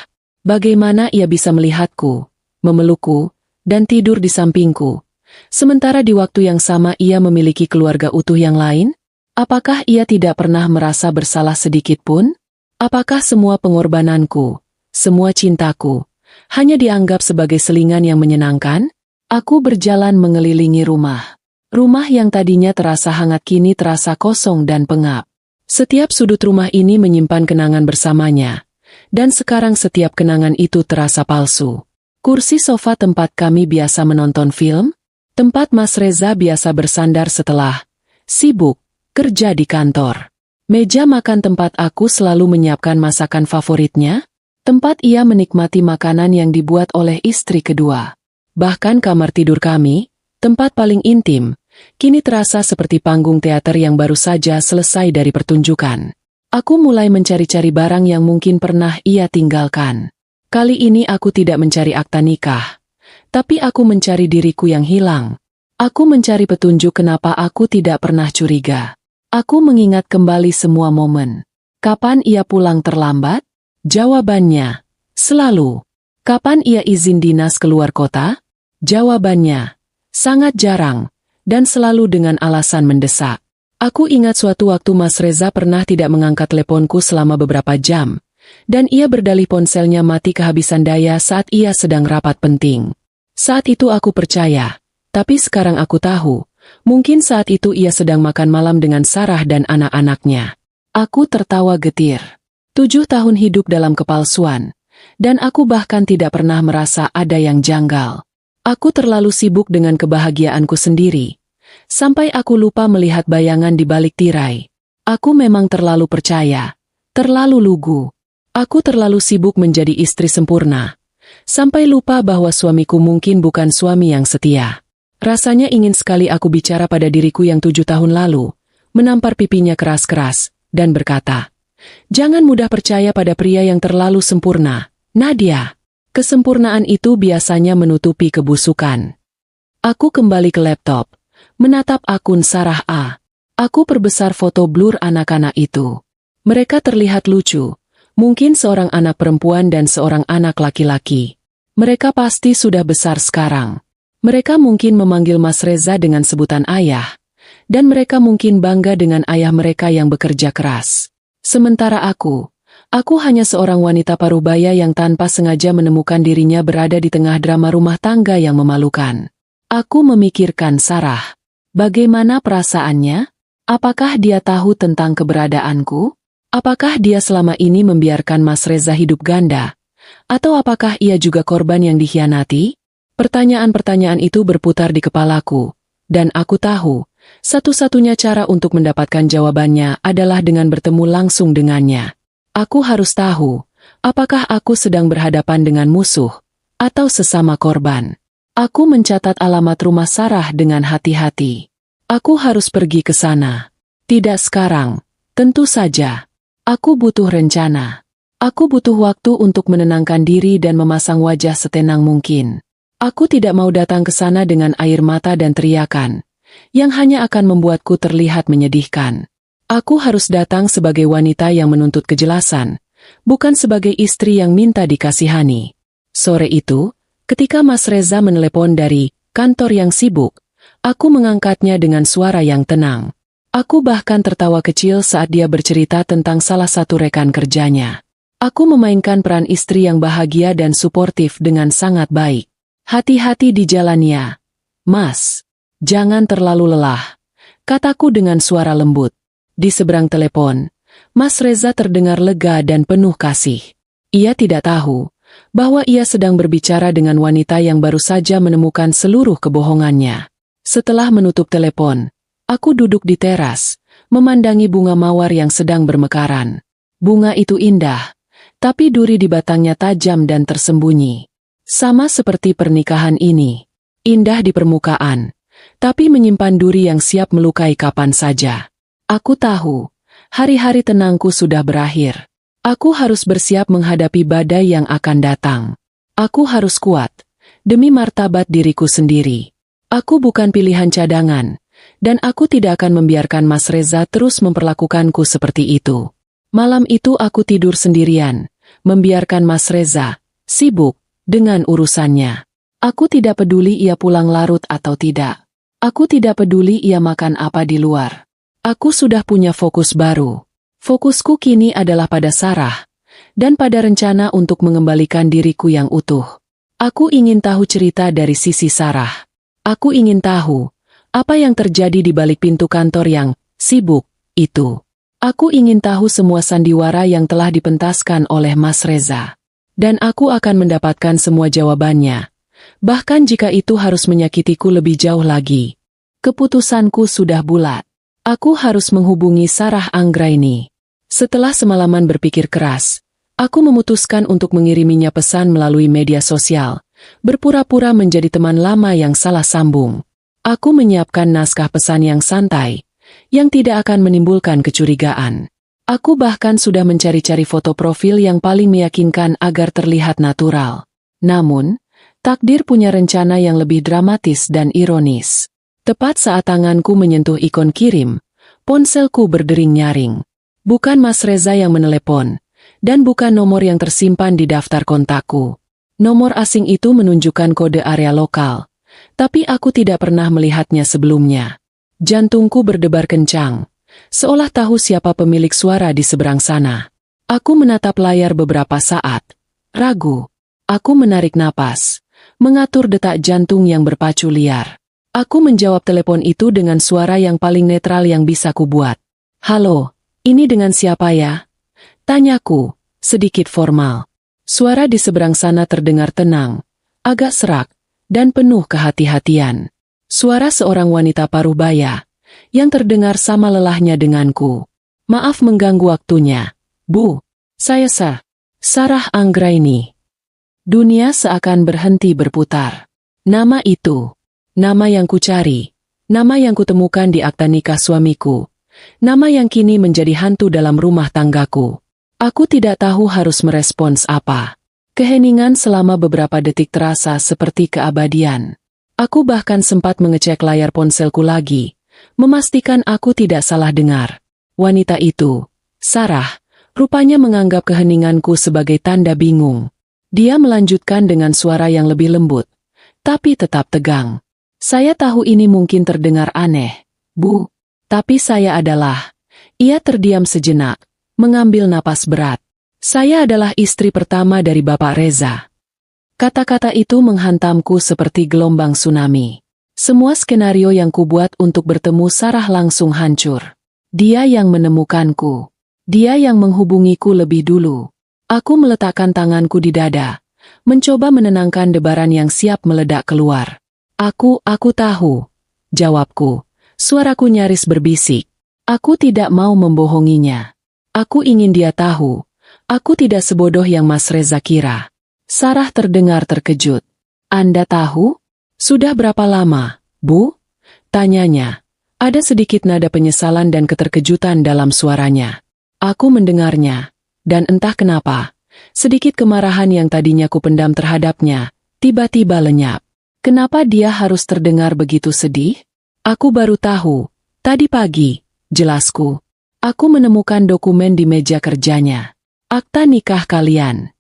Bagaimana ia bisa melihatku, memelukku, dan tidur di sampingku, sementara di waktu yang sama ia memiliki keluarga utuh yang lain? Apakah ia tidak pernah merasa bersalah sedikit pun? Apakah semua pengorbananku, semua cintaku, hanya dianggap sebagai selingan yang menyenangkan? Aku berjalan mengelilingi rumah. Rumah yang tadinya terasa hangat kini terasa kosong dan pengap. Setiap sudut rumah ini menyimpan kenangan bersamanya, dan sekarang setiap kenangan itu terasa palsu. Kursi sofa tempat kami biasa menonton film, tempat Mas Reza biasa bersandar setelah sibuk kerja di kantor. Meja makan tempat aku selalu menyiapkan masakan favoritnya, tempat ia menikmati makanan yang dibuat oleh istri kedua. Bahkan kamar tidur kami, tempat paling intim, kini terasa seperti panggung teater yang baru saja selesai dari pertunjukan. Aku mulai mencari-cari barang yang mungkin pernah ia tinggalkan. Kali ini aku tidak mencari akta nikah, tapi aku mencari diriku yang hilang. Aku mencari petunjuk kenapa aku tidak pernah curiga. Aku mengingat kembali semua momen. Kapan ia pulang terlambat? Jawabannya, selalu. Kapan ia izin dinas keluar kota? Jawabannya, sangat jarang. dan selalu dengan alasan mendesak. Aku ingat suatu waktu Mas Reza pernah tidak mengangkat teleponku selama beberapa jam, dan ia berdalih ponselnya mati kehabisan daya saat ia sedang rapat penting. Saat itu aku percaya, tapi sekarang aku tahu, mungkin saat itu ia sedang makan malam dengan Sarah dan anak-anaknya. Aku tertawa getir. 7 tahun hidup dalam kepalsuan, dan aku bahkan tidak pernah merasa ada yang janggal. Aku terlalu sibuk dengan kebahagiaanku sendiri, sampai aku lupa melihat bayangan di balik tirai. Aku memang terlalu percaya, terlalu lugu. Aku terlalu sibuk menjadi istri sempurna, sampai lupa bahwa suamiku mungkin bukan suami yang setia. Rasanya ingin sekali aku bicara pada diriku yang 7 tahun lalu, menampar pipinya keras-keras, dan berkata, "Jangan mudah percaya pada pria yang terlalu sempurna, Nadia. Kesempurnaan itu biasanya menutupi kebusukan." Aku kembali ke laptop, menatap akun Sarah A. Aku perbesar foto blur anak-anak itu. Mereka terlihat lucu, mungkin seorang anak perempuan dan seorang anak laki-laki. Mereka pasti sudah besar sekarang. Mereka mungkin memanggil Mas Reza dengan sebutan ayah, dan mereka mungkin bangga dengan ayah mereka yang bekerja keras. Sementara aku hanya seorang wanita parubaya yang tanpa sengaja menemukan dirinya berada di tengah drama rumah tangga yang memalukan. Aku memikirkan Sarah. Bagaimana perasaannya? Apakah dia tahu tentang keberadaanku? Apakah dia selama ini membiarkan Mas Reza hidup ganda? Atau apakah ia juga korban yang dikhianati? Pertanyaan-pertanyaan itu berputar di kepalaku, dan aku tahu, satu-satunya cara untuk mendapatkan jawabannya adalah dengan bertemu langsung dengannya. Aku harus tahu, apakah aku sedang berhadapan dengan musuh, atau sesama korban. Aku mencatat alamat rumah Sarah dengan hati-hati. Aku harus pergi ke sana. Tidak sekarang, tentu saja. Aku butuh rencana. Aku butuh waktu untuk menenangkan diri dan memasang wajah setenang mungkin. Aku tidak mau datang ke sana dengan air mata dan teriakan, yang hanya akan membuatku terlihat menyedihkan. Aku harus datang sebagai wanita yang menuntut kejelasan, bukan sebagai istri yang minta dikasihani. Sore itu, ketika Mas Reza menelepon dari kantor yang sibuk, aku mengangkatnya dengan suara yang tenang. Aku bahkan tertawa kecil saat dia bercerita tentang salah satu rekan kerjanya. Aku memainkan peran istri yang bahagia dan suportif dengan sangat baik. "Hati-hati di jalan ya, Mas. Jangan terlalu lelah," kataku dengan suara lembut. Di seberang telepon, Mas Reza terdengar lega dan penuh kasih. Ia tidak tahu bahwa ia sedang berbicara dengan wanita yang baru saja menemukan seluruh kebohongannya. Setelah menutup telepon, aku duduk di teras, memandangi bunga mawar yang sedang bermekaran. Bunga itu indah, tapi duri di batangnya tajam dan tersembunyi. Sama seperti pernikahan ini, indah di permukaan, tapi menyimpan duri yang siap melukai kapan saja. Aku tahu, hari-hari tenangku sudah berakhir. Aku harus bersiap menghadapi badai yang akan datang. Aku harus kuat, demi martabat diriku sendiri. Aku bukan pilihan cadangan, dan aku tidak akan membiarkan Mas Reza terus memperlakukanku seperti itu. Malam itu aku tidur sendirian, membiarkan Mas Reza sibuk dengan urusannya. Aku tidak peduli ia pulang larut atau tidak. Aku tidak peduli ia makan apa di luar. Aku sudah punya fokus baru. Fokusku kini adalah pada Sarah, dan pada rencana untuk mengembalikan diriku yang utuh. Aku ingin tahu cerita dari sisi Sarah. Aku ingin tahu apa yang terjadi di balik pintu kantor yang sibuk itu. Aku ingin tahu semua sandiwara yang telah dipentaskan oleh Mas Reza. Dan aku akan mendapatkan semua jawabannya, bahkan jika itu harus menyakitiku lebih jauh lagi. Keputusanku sudah bulat. Aku harus menghubungi Sarah Anggraini. Setelah semalaman berpikir keras, aku memutuskan untuk mengiriminya pesan melalui media sosial, berpura-pura menjadi teman lama yang salah sambung. Aku menyiapkan naskah pesan yang santai, yang tidak akan menimbulkan kecurigaan. Aku bahkan sudah mencari-cari foto profil yang paling meyakinkan agar terlihat natural. Namun, takdir punya rencana yang lebih dramatis dan ironis. Tepat saat tanganku menyentuh ikon kirim, ponselku berdering nyaring. Bukan Mas Reza yang menelepon, dan bukan nomor yang tersimpan di daftar kontakku. Nomor asing itu menunjukkan kode area lokal, Tapi aku tidak pernah melihatnya sebelumnya. Jantungku berdebar kencang, seolah tahu siapa pemilik suara di seberang sana. Aku menatap layar beberapa saat, ragu. Aku menarik napas, mengatur detak jantung yang berpacu liar. Aku menjawab telepon itu dengan suara yang paling netral yang bisa kubuat. "Halo, ini dengan siapa ya?" Tanyaku, sedikit formal. Suara di seberang sana terdengar tenang, agak serak, dan penuh kehati-hatian. Suara seorang wanita paruh baya, yang terdengar sama lelahnya denganku. "Maaf mengganggu waktunya, Bu. Saya Sarah Anggraini." Dunia seakan berhenti berputar. Nama itu, nama yang kucari, nama yang kutemukan di akta nikah suamiku, nama yang kini menjadi hantu dalam rumah tanggaku. Aku tidak tahu harus merespons apa. Keheningan selama beberapa detik terasa seperti keabadian. Aku bahkan sempat mengecek layar ponselku lagi, memastikan aku tidak salah dengar. Wanita itu, Sarah, rupanya menganggap keheninganku sebagai tanda bingung. Dia melanjutkan dengan suara yang lebih lembut, tapi tetap tegang. "Saya tahu ini mungkin terdengar aneh, Bu, tapi saya adalah..." Ia terdiam sejenak, mengambil napas berat. "Saya adalah istri pertama dari Bapak Reza." Kata-kata itu menghantamku seperti gelombang tsunami. Semua skenario yang kubuat untuk bertemu Sarah langsung hancur. Dia yang menemukanku. Dia yang menghubungiku lebih dulu. Aku meletakkan tanganku di dada, mencoba menenangkan debaran yang siap meledak keluar. Aku tahu," jawabku. Suaraku nyaris berbisik. Aku tidak mau membohonginya. Aku ingin dia tahu. Aku tidak sebodoh yang Mas Reza kira. Sarah terdengar terkejut. "Anda tahu? Sudah berapa lama, Bu?" tanyanya. Ada sedikit nada penyesalan dan keterkejutan dalam suaranya. Aku mendengarnya, dan entah kenapa, sedikit kemarahan yang tadinya kupendam terhadapnya, tiba-tiba lenyap. Kenapa dia harus terdengar begitu sedih? "Aku baru tahu, tadi pagi," jelasku. "Aku menemukan dokumen di meja kerjanya. Akta nikah kalian."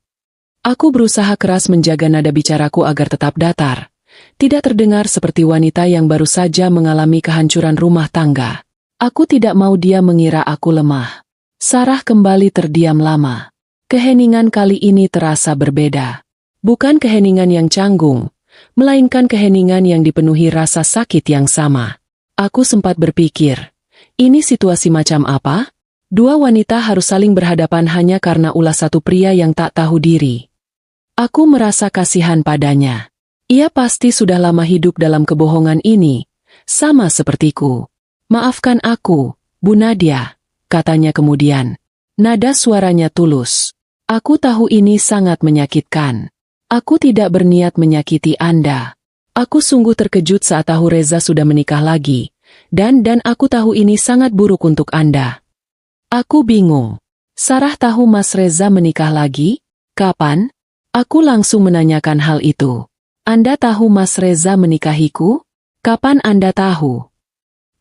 Aku berusaha keras menjaga nada bicaraku agar tetap datar, tidak terdengar seperti wanita yang baru saja mengalami kehancuran rumah tangga. Aku tidak mau dia mengira aku lemah. Sarah kembali terdiam lama. Keheningan kali ini terasa berbeda. Bukan keheningan yang canggung, melainkan keheningan yang dipenuhi rasa sakit yang sama. Aku sempat berpikir, ini situasi macam apa? Dua wanita harus saling berhadapan hanya karena ulah satu pria yang tak tahu diri. Aku merasa kasihan padanya. Ia pasti sudah lama hidup dalam kebohongan ini, sama sepertiku. "Maafkan aku, Bu Nadia," katanya kemudian. Nada suaranya tulus. "Aku tahu ini sangat menyakitkan. Aku tidak berniat menyakiti Anda. Aku sungguh terkejut saat tahu Reza sudah menikah lagi, dan aku tahu ini sangat buruk untuk Anda." Aku bingung. Sarah tahu Mas Reza menikah lagi? Kapan? Aku langsung menanyakan hal itu. "Anda tahu Mas Reza menikahiku? Kapan Anda tahu?"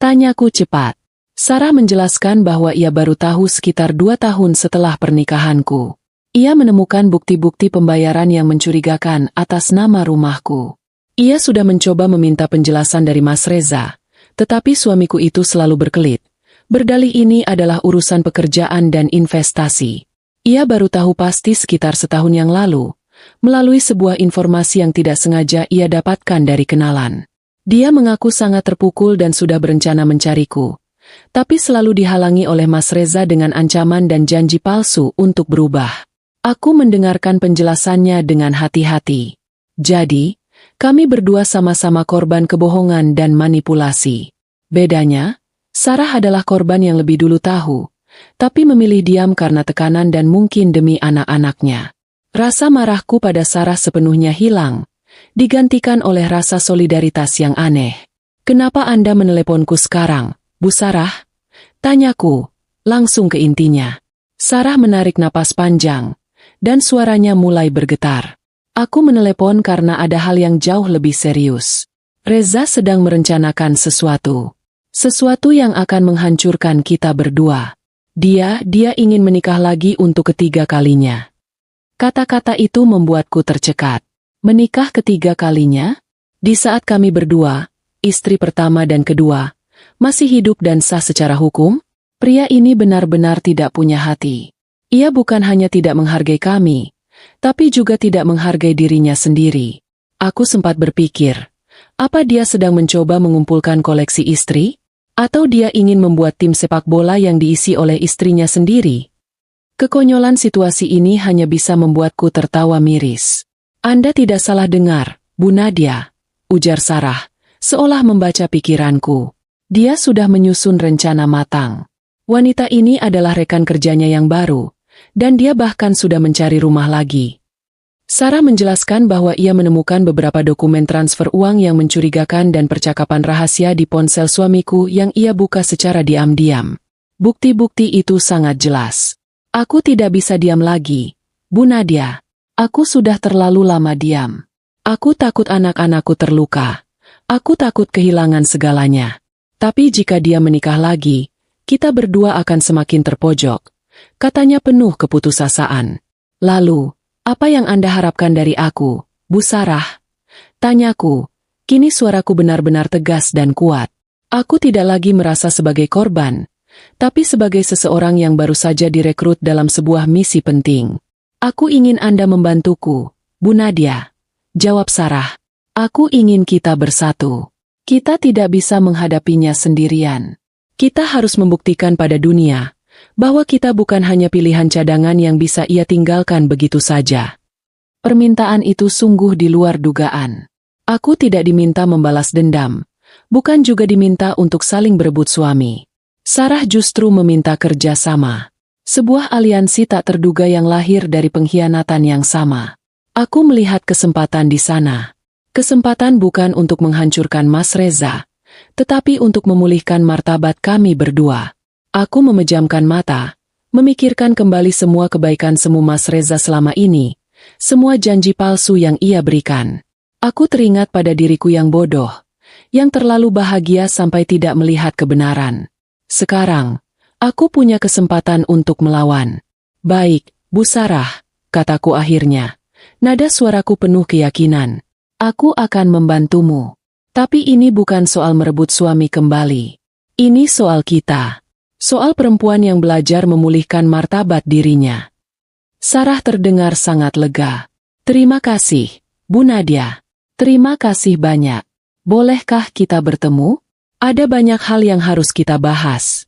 Tanyaku cepat. Sarah menjelaskan bahwa ia baru tahu sekitar 2 tahun setelah pernikahanku. Ia menemukan bukti-bukti pembayaran yang mencurigakan atas nama rumahku. Ia sudah mencoba meminta penjelasan dari Mas Reza, tetapi suamiku itu selalu berkelit. Berdalih ini adalah urusan pekerjaan dan investasi. Ia baru tahu pasti sekitar setahun yang lalu, melalui sebuah informasi yang tidak sengaja ia dapatkan dari kenalan. Dia mengaku sangat terpukul dan sudah berencana mencariku, tapi selalu dihalangi oleh Mas Reza dengan ancaman dan janji palsu untuk berubah. Aku mendengarkan penjelasannya dengan hati-hati. Jadi, kami berdua sama-sama korban kebohongan dan manipulasi. Bedanya, Sarah adalah korban yang lebih dulu tahu, tapi memilih diam karena tekanan dan mungkin demi anak-anaknya. Rasa marahku pada Sarah sepenuhnya hilang, digantikan oleh rasa solidaritas yang aneh. "Kenapa Anda meneleponku sekarang, Bu Sarah?" tanyaku, langsung ke intinya. Sarah menarik napas panjang, dan suaranya mulai bergetar. "Aku menelepon karena ada hal yang jauh lebih serius. Reza sedang merencanakan sesuatu. Sesuatu yang akan menghancurkan kita berdua. Dia ingin menikah lagi untuk ketiga kalinya." Kata-kata itu membuatku tercekat. Menikah ketiga kalinya? Di saat kami berdua, istri pertama dan kedua, masih hidup dan sah secara hukum, pria ini benar-benar tidak punya hati. Ia bukan hanya tidak menghargai kami, tapi juga tidak menghargai dirinya sendiri. Aku sempat berpikir, apa dia sedang mencoba mengumpulkan koleksi istri? Atau dia ingin membuat tim sepak bola yang diisi oleh istrinya sendiri? Kekonyolan situasi ini hanya bisa membuatku tertawa miris. Anda tidak salah dengar, Bu Nadia, ujar Sarah, seolah membaca pikiranku. Dia sudah menyusun rencana matang. Wanita ini adalah rekan kerjanya yang baru, dan dia bahkan sudah mencari rumah lagi. Sarah menjelaskan bahwa ia menemukan beberapa dokumen transfer uang yang mencurigakan dan percakapan rahasia di ponsel suamiku yang ia buka secara diam-diam. Bukti-bukti itu sangat jelas. Aku tidak bisa diam lagi, Bu Nadia. Aku sudah terlalu lama diam. Aku takut anak-anakku terluka. Aku takut kehilangan segalanya. Tapi jika dia menikah lagi, kita berdua akan semakin terpojok, katanya penuh keputusasaan. Lalu, apa yang Anda harapkan dari aku, Bu Sarah? Tanyaku. Kini suaraku benar-benar tegas dan kuat. Aku tidak lagi merasa sebagai korban, tapi sebagai seseorang yang baru saja direkrut dalam sebuah misi penting. Aku ingin Anda membantuku, Bu Nadia. Jawab Sarah. Aku ingin kita bersatu. Kita tidak bisa menghadapinya sendirian. Kita harus membuktikan pada dunia bahwa kita bukan hanya pilihan cadangan yang bisa ia tinggalkan begitu saja. Permintaan itu sungguh di luar dugaan. Aku tidak diminta membalas dendam, bukan juga diminta untuk saling berebut suami. Sarah justru meminta kerja sama. Sebuah aliansi tak terduga yang lahir dari pengkhianatan yang sama. Aku melihat kesempatan di sana. Kesempatan bukan untuk menghancurkan Mas Reza, tetapi untuk memulihkan martabat kami berdua. Aku memejamkan mata, memikirkan kembali semua kebaikan semu Mas Reza selama ini, semua janji palsu yang ia berikan. Aku teringat pada diriku yang bodoh, yang terlalu bahagia sampai tidak melihat kebenaran. Sekarang, aku punya kesempatan untuk melawan. Baik, Bu Sarah, kataku akhirnya. Nada suaraku penuh keyakinan. Aku akan membantumu. Tapi ini bukan soal merebut suami kembali. Ini soal kita. Soal perempuan yang belajar memulihkan martabat dirinya. Sarah terdengar sangat lega. Terima kasih, Bu Nadia. Terima kasih banyak. Bolehkah kita bertemu? Ada banyak hal yang harus kita bahas.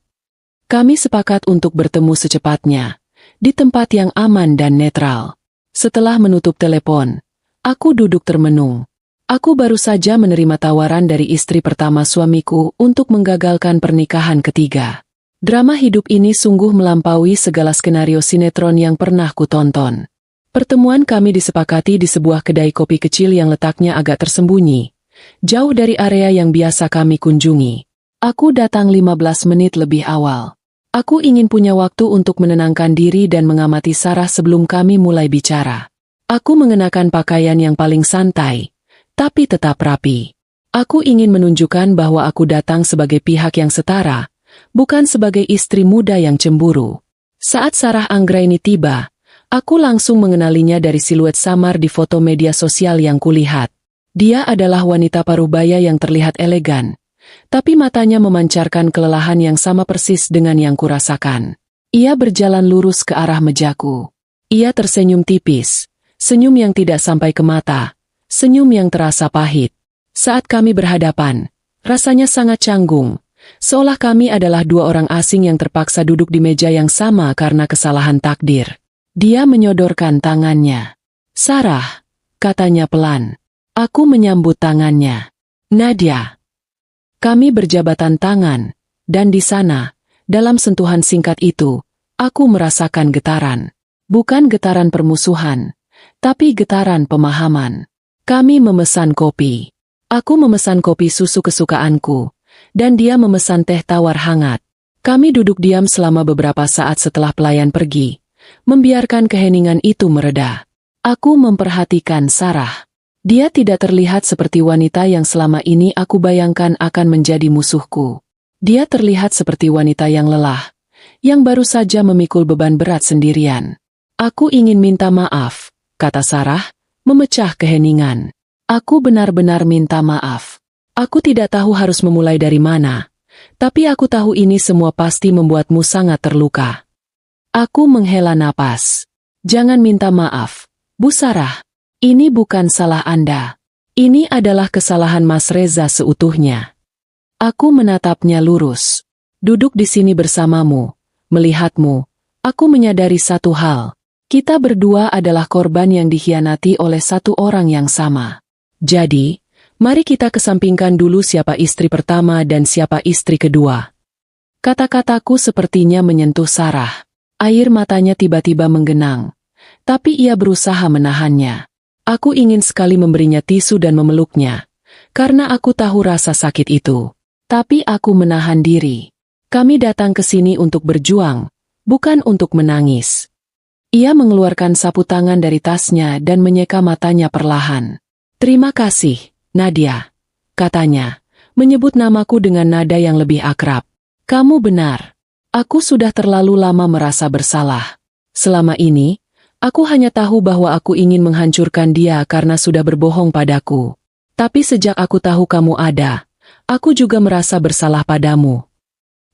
Kami sepakat untuk bertemu secepatnya, di tempat yang aman dan netral. Setelah menutup telepon, aku duduk termenung. Aku baru saja menerima tawaran dari istri pertama suamiku untuk menggagalkan pernikahan ketiga. Drama hidup ini sungguh melampaui segala skenario sinetron yang pernah kutonton. Pertemuan kami disepakati di sebuah kedai kopi kecil yang letaknya agak tersembunyi, jauh dari area yang biasa kami kunjungi. Aku datang 15 menit lebih awal. Aku ingin punya waktu untuk menenangkan diri dan mengamati Sarah sebelum kami mulai bicara. Aku mengenakan pakaian yang paling santai, tapi tetap rapi. Aku ingin menunjukkan bahwa aku datang sebagai pihak yang setara, bukan sebagai istri muda yang cemburu. Saat Sarah Anggraini tiba, aku langsung mengenalinya dari siluet samar di foto media sosial yang kulihat. Dia adalah wanita parubaya yang terlihat elegan, tapi matanya memancarkan kelelahan yang sama persis dengan yang kurasakan. Ia berjalan lurus ke arah mejaku. Ia tersenyum tipis, senyum yang tidak sampai ke mata, senyum yang terasa pahit. Saat kami berhadapan, rasanya sangat canggung. Seolah kami adalah dua orang asing yang terpaksa duduk di meja yang sama karena kesalahan takdir. Dia menyodorkan tangannya. Sarah, katanya pelan. Aku menyambut tangannya. Nadia. Kami berjabatan tangan, dan di sana, dalam sentuhan singkat itu, aku merasakan getaran. Bukan getaran permusuhan, tapi getaran pemahaman. Kami memesan kopi. Aku memesan kopi susu kesukaanku, dan dia memesan teh tawar hangat. Kami duduk diam selama beberapa saat setelah pelayan pergi, membiarkan keheningan itu mereda. Aku memperhatikan Sarah. Dia tidak terlihat seperti wanita yang selama ini aku bayangkan akan menjadi musuhku. Dia terlihat seperti wanita yang lelah, yang baru saja memikul beban berat sendirian. Aku ingin minta maaf, kata Sarah, memecah keheningan. Aku benar-benar minta maaf. Aku tidak tahu harus memulai dari mana, tapi aku tahu ini semua pasti membuatmu sangat terluka. Aku menghela napas. Jangan minta maaf, Bu Sarah. Ini bukan salah Anda. Ini adalah kesalahan Mas Reza seutuhnya. Aku menatapnya lurus. Duduk di sini bersamamu, melihatmu, aku menyadari satu hal. Kita berdua adalah korban yang dikhianati oleh satu orang yang sama. Jadi, mari kita kesampingkan dulu siapa istri pertama dan siapa istri kedua. Kata-kataku sepertinya menyentuh Sarah. Air matanya tiba-tiba menggenang. Tapi ia berusaha menahannya. Aku ingin sekali memberinya tisu dan memeluknya. Karena aku tahu rasa sakit itu. Tapi aku menahan diri. Kami datang ke sini untuk berjuang, bukan untuk menangis. Ia mengeluarkan sapu tangan dari tasnya dan menyeka matanya perlahan. Terima kasih, Nadia, katanya, menyebut namaku dengan nada yang lebih akrab. Kamu benar. Aku sudah terlalu lama merasa bersalah. Selama ini, aku hanya tahu bahwa aku ingin menghancurkan dia karena sudah berbohong padaku. Tapi sejak aku tahu kamu ada, aku juga merasa bersalah padamu.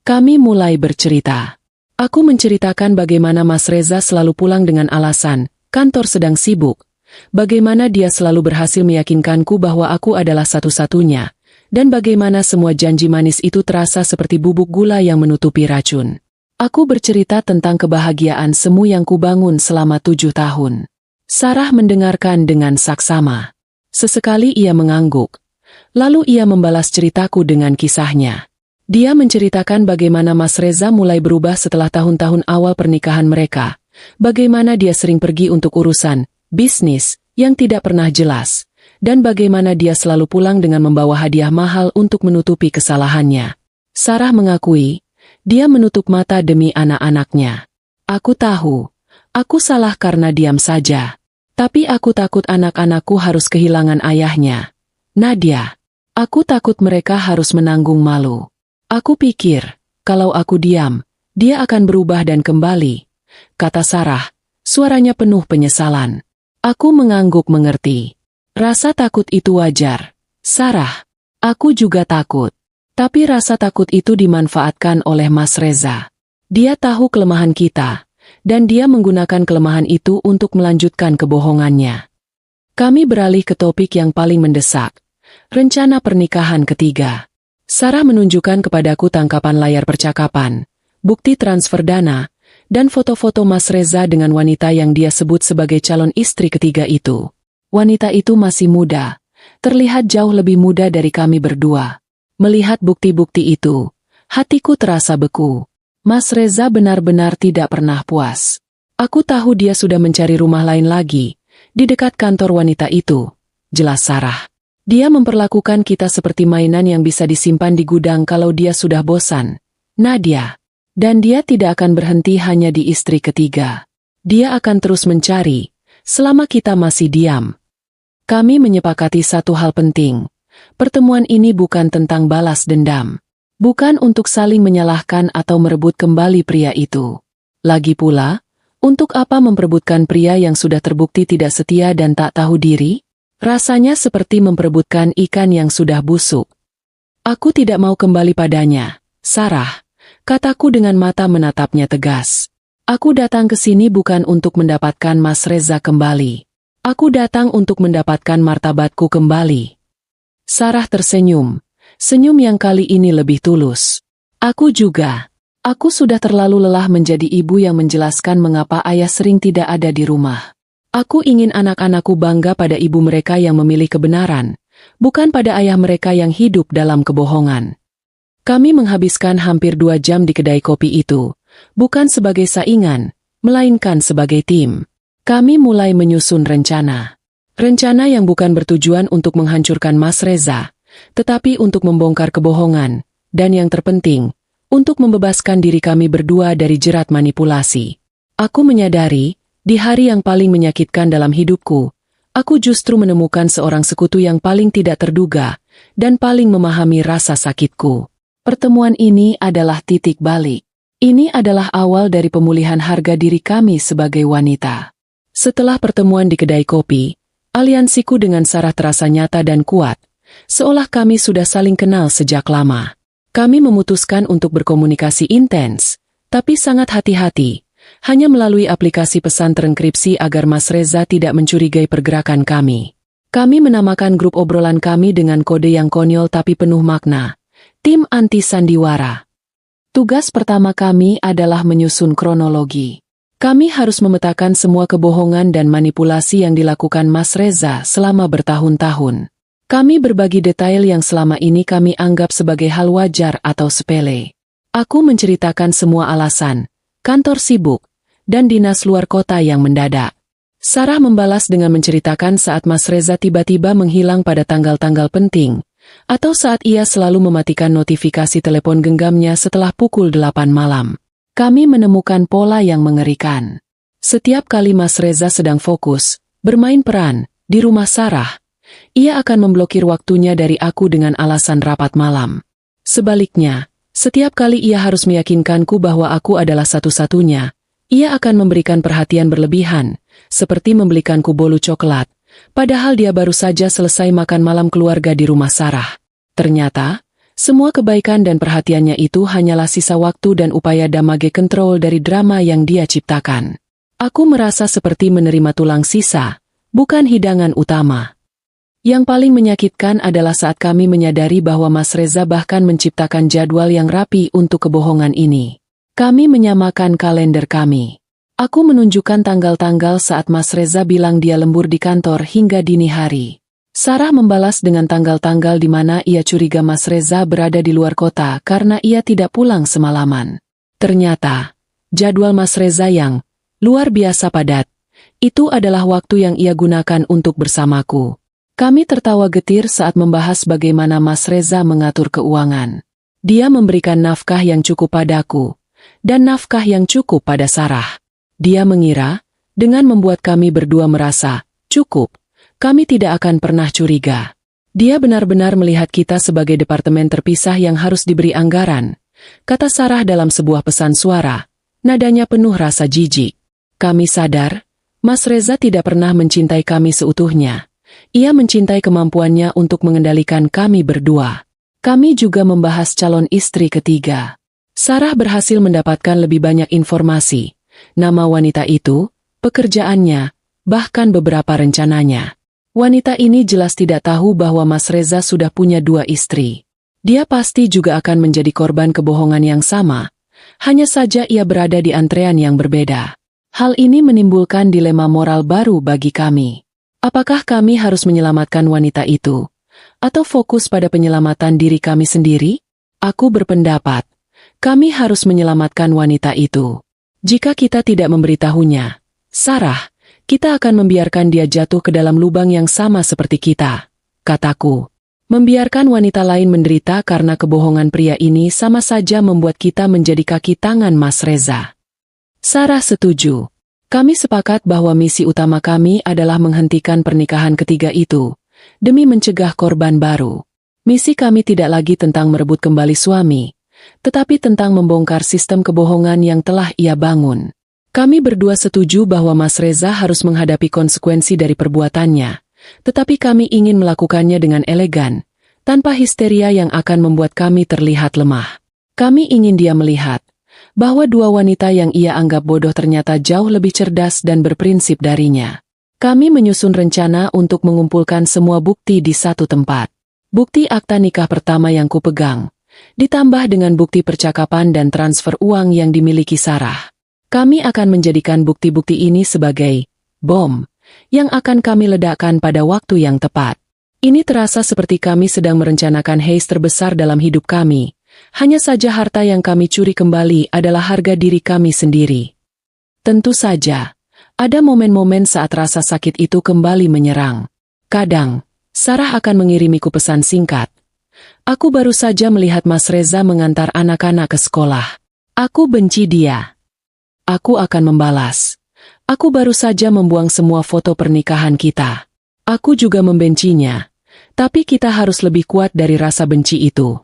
Kami mulai bercerita. Aku menceritakan bagaimana Mas Reza selalu pulang dengan alasan, kantor sedang sibuk. Bagaimana dia selalu berhasil meyakinkanku bahwa aku adalah satu-satunya, dan bagaimana semua janji manis itu terasa seperti bubuk gula yang menutupi racun. Aku bercerita tentang kebahagiaan semu yang kubangun selama 7 tahun. Sarah mendengarkan dengan saksama. Sesekali ia mengangguk. Lalu ia membalas ceritaku dengan kisahnya. Dia menceritakan bagaimana Mas Reza mulai berubah setelah tahun-tahun awal pernikahan mereka. Bagaimana dia sering pergi untuk urusan bisnis yang tidak pernah jelas, dan bagaimana dia selalu pulang dengan membawa hadiah mahal untuk menutupi kesalahannya. Sarah mengakui, dia menutup mata demi anak-anaknya. Aku tahu, aku salah karena diam saja. Tapi aku takut anak-anakku harus kehilangan ayahnya. Nadia, aku takut mereka harus menanggung malu. Aku pikir, kalau aku diam, dia akan berubah dan kembali, kata Sarah, suaranya penuh penyesalan. Aku mengangguk mengerti. Rasa takut itu wajar. Sarah, aku juga takut. Tapi rasa takut itu dimanfaatkan oleh Mas Reza. Dia tahu kelemahan kita, dan dia menggunakan kelemahan itu untuk melanjutkan kebohongannya. Kami beralih ke topik yang paling mendesak. Rencana pernikahan ketiga. Sarah menunjukkan kepadaku tangkapan layar percakapan, bukti transfer dana, dan foto-foto Mas Reza dengan wanita yang dia sebut sebagai calon istri ketiga itu. Wanita itu masih muda, terlihat jauh lebih muda dari kami berdua. Melihat bukti-bukti itu, hatiku terasa beku. Mas Reza benar-benar tidak pernah puas. Aku tahu dia sudah mencari rumah lain lagi, di dekat kantor wanita itu. Jelas Sarah. Dia memperlakukan kita seperti mainan yang bisa disimpan di gudang kalau dia sudah bosan. Nadia. Dan dia tidak akan berhenti hanya di istri ketiga. Dia akan terus mencari, selama kita masih diam. Kami menyepakati satu hal penting. Pertemuan ini bukan tentang balas dendam. Bukan untuk saling menyalahkan atau merebut kembali pria itu. Lagi pula, untuk apa memperebutkan pria yang sudah terbukti tidak setia dan tak tahu diri? Rasanya seperti memperebutkan ikan yang sudah busuk. Aku tidak mau kembali padanya, Sarah. Kataku dengan mata menatapnya tegas. Aku datang ke sini bukan untuk mendapatkan Mas Reza kembali. Aku datang untuk mendapatkan martabatku kembali. Sarah tersenyum. Senyum yang kali ini lebih tulus. Aku juga. Aku sudah terlalu lelah menjadi ibu yang menjelaskan mengapa ayah sering tidak ada di rumah. Aku ingin anak-anakku bangga pada ibu mereka yang memilih kebenaran, bukan pada ayah mereka yang hidup dalam kebohongan. Kami menghabiskan hampir 2 jam di kedai kopi itu, bukan sebagai saingan, melainkan sebagai tim. Kami mulai menyusun rencana. Rencana yang bukan bertujuan untuk menghancurkan Mas Reza, tetapi untuk membongkar kebohongan, dan yang terpenting, untuk membebaskan diri kami berdua dari jerat manipulasi. Aku menyadari, di hari yang paling menyakitkan dalam hidupku, aku justru menemukan seorang sekutu yang paling tidak terduga, dan paling memahami rasa sakitku. Pertemuan ini adalah titik balik. Ini adalah awal dari pemulihan harga diri kami sebagai wanita. Setelah pertemuan di kedai kopi, Aliansiku dengan Sarah terasa nyata dan kuat, seolah kami sudah saling kenal sejak lama. Kami memutuskan untuk berkomunikasi intens, tapi sangat hati-hati, hanya melalui aplikasi pesan terenkripsi agar Mas Reza tidak mencurigai pergerakan kami. Kami menamakan grup obrolan kami dengan kode yang konyol tapi penuh makna, Tim Anti Sandiwara. Tugas pertama kami adalah menyusun kronologi. Kami harus memetakan semua kebohongan dan manipulasi yang dilakukan Mas Reza selama bertahun-tahun. Kami berbagi detail yang selama ini kami anggap sebagai hal wajar atau sepele. Aku menceritakan semua alasan, kantor sibuk, dan dinas luar kota yang mendadak. Sarah membalas dengan menceritakan saat Mas Reza tiba-tiba menghilang pada tanggal-tanggal penting, atau saat ia selalu mematikan notifikasi telepon genggamnya setelah pukul 8 malam. Kami menemukan pola yang mengerikan. Setiap kali Mas Reza sedang fokus, bermain peran, di rumah Sarah, ia akan memblokir waktunya dari aku dengan alasan rapat malam. Sebaliknya, setiap kali ia harus meyakinkanku bahwa aku adalah satu-satunya, ia akan memberikan perhatian berlebihan, seperti membelikanku bolu coklat, padahal dia baru saja selesai makan malam keluarga di rumah Sarah. Ternyata, semua kebaikan dan perhatiannya itu hanyalah sisa waktu dan upaya damage control dari drama yang dia ciptakan. Aku merasa seperti menerima tulang sisa, bukan hidangan utama. Yang paling menyakitkan adalah saat kami menyadari bahwa Mas Reza bahkan menciptakan jadwal yang rapi untuk kebohongan ini. Kami menyamakan kalender kami. Aku menunjukkan tanggal-tanggal saat Mas Reza bilang dia lembur di kantor hingga dini hari. Sarah membalas dengan tanggal-tanggal di mana ia curiga Mas Reza berada di luar kota karena ia tidak pulang semalaman. Ternyata, jadwal Mas Reza yang luar biasa padat, itu adalah waktu yang ia gunakan untuk bersamaku. Kami tertawa getir saat membahas bagaimana Mas Reza mengatur keuangan. Dia memberikan nafkah yang cukup padaku, dan nafkah yang cukup pada Sarah. Dia mengira, dengan membuat kami berdua merasa cukup, kami tidak akan pernah curiga. Dia benar-benar melihat kita sebagai departemen terpisah yang harus diberi anggaran, kata Sarah dalam sebuah pesan suara, nadanya penuh rasa jijik. Kami sadar, Mas Reza tidak pernah mencintai kami seutuhnya. Ia mencintai kemampuannya untuk mengendalikan kami berdua. Kami juga membahas calon istri ketiga. Sarah berhasil mendapatkan lebih banyak informasi. Nama wanita itu, pekerjaannya, bahkan beberapa rencananya. Wanita ini jelas tidak tahu bahwa Mas Reza sudah punya 2 istri. Dia pasti juga akan menjadi korban kebohongan yang sama, hanya saja ia berada di antrean yang berbeda. Hal ini menimbulkan dilema moral baru bagi kami. Apakah kami harus menyelamatkan wanita itu, atau fokus pada penyelamatan diri kami sendiri? Aku berpendapat, kami harus menyelamatkan wanita itu. Jika kita tidak memberitahunya, Sarah, kita akan membiarkan dia jatuh ke dalam lubang yang sama seperti kita, kataku. Membiarkan wanita lain menderita karena kebohongan pria ini sama saja membuat kita menjadi kaki tangan Mas Reza. Sarah setuju. Kami sepakat bahwa misi utama kami adalah menghentikan pernikahan ketiga itu, demi mencegah korban baru. Misi kami tidak lagi tentang merebut kembali suami, tetapi tentang membongkar sistem kebohongan yang telah ia bangun. Kami berdua setuju bahwa Mas Reza harus menghadapi konsekuensi dari perbuatannya, tetapi kami ingin melakukannya dengan elegan, tanpa histeria yang akan membuat kami terlihat lemah. Kami ingin dia melihat bahwa 2 wanita yang ia anggap bodoh ternyata jauh lebih cerdas dan berprinsip darinya. Kami menyusun rencana untuk mengumpulkan semua bukti di satu tempat. Bukti akta nikah pertama yang kupegang, ditambah dengan bukti percakapan dan transfer uang yang dimiliki Sarah. Kami akan menjadikan bukti-bukti ini sebagai bom yang akan kami ledakkan pada waktu yang tepat. Ini terasa seperti kami sedang merencanakan heist terbesar dalam hidup kami. Hanya saja harta yang kami curi kembali adalah harga diri kami sendiri. Tentu saja, ada momen-momen saat rasa sakit itu kembali menyerang. Kadang, Sarah akan mengirimiku pesan singkat. Aku baru saja melihat Mas Reza mengantar anak-anak ke sekolah. Aku benci dia. Aku akan membalas. Aku baru saja membuang semua foto pernikahan kita. Aku juga membencinya. Tapi kita harus lebih kuat dari rasa benci itu.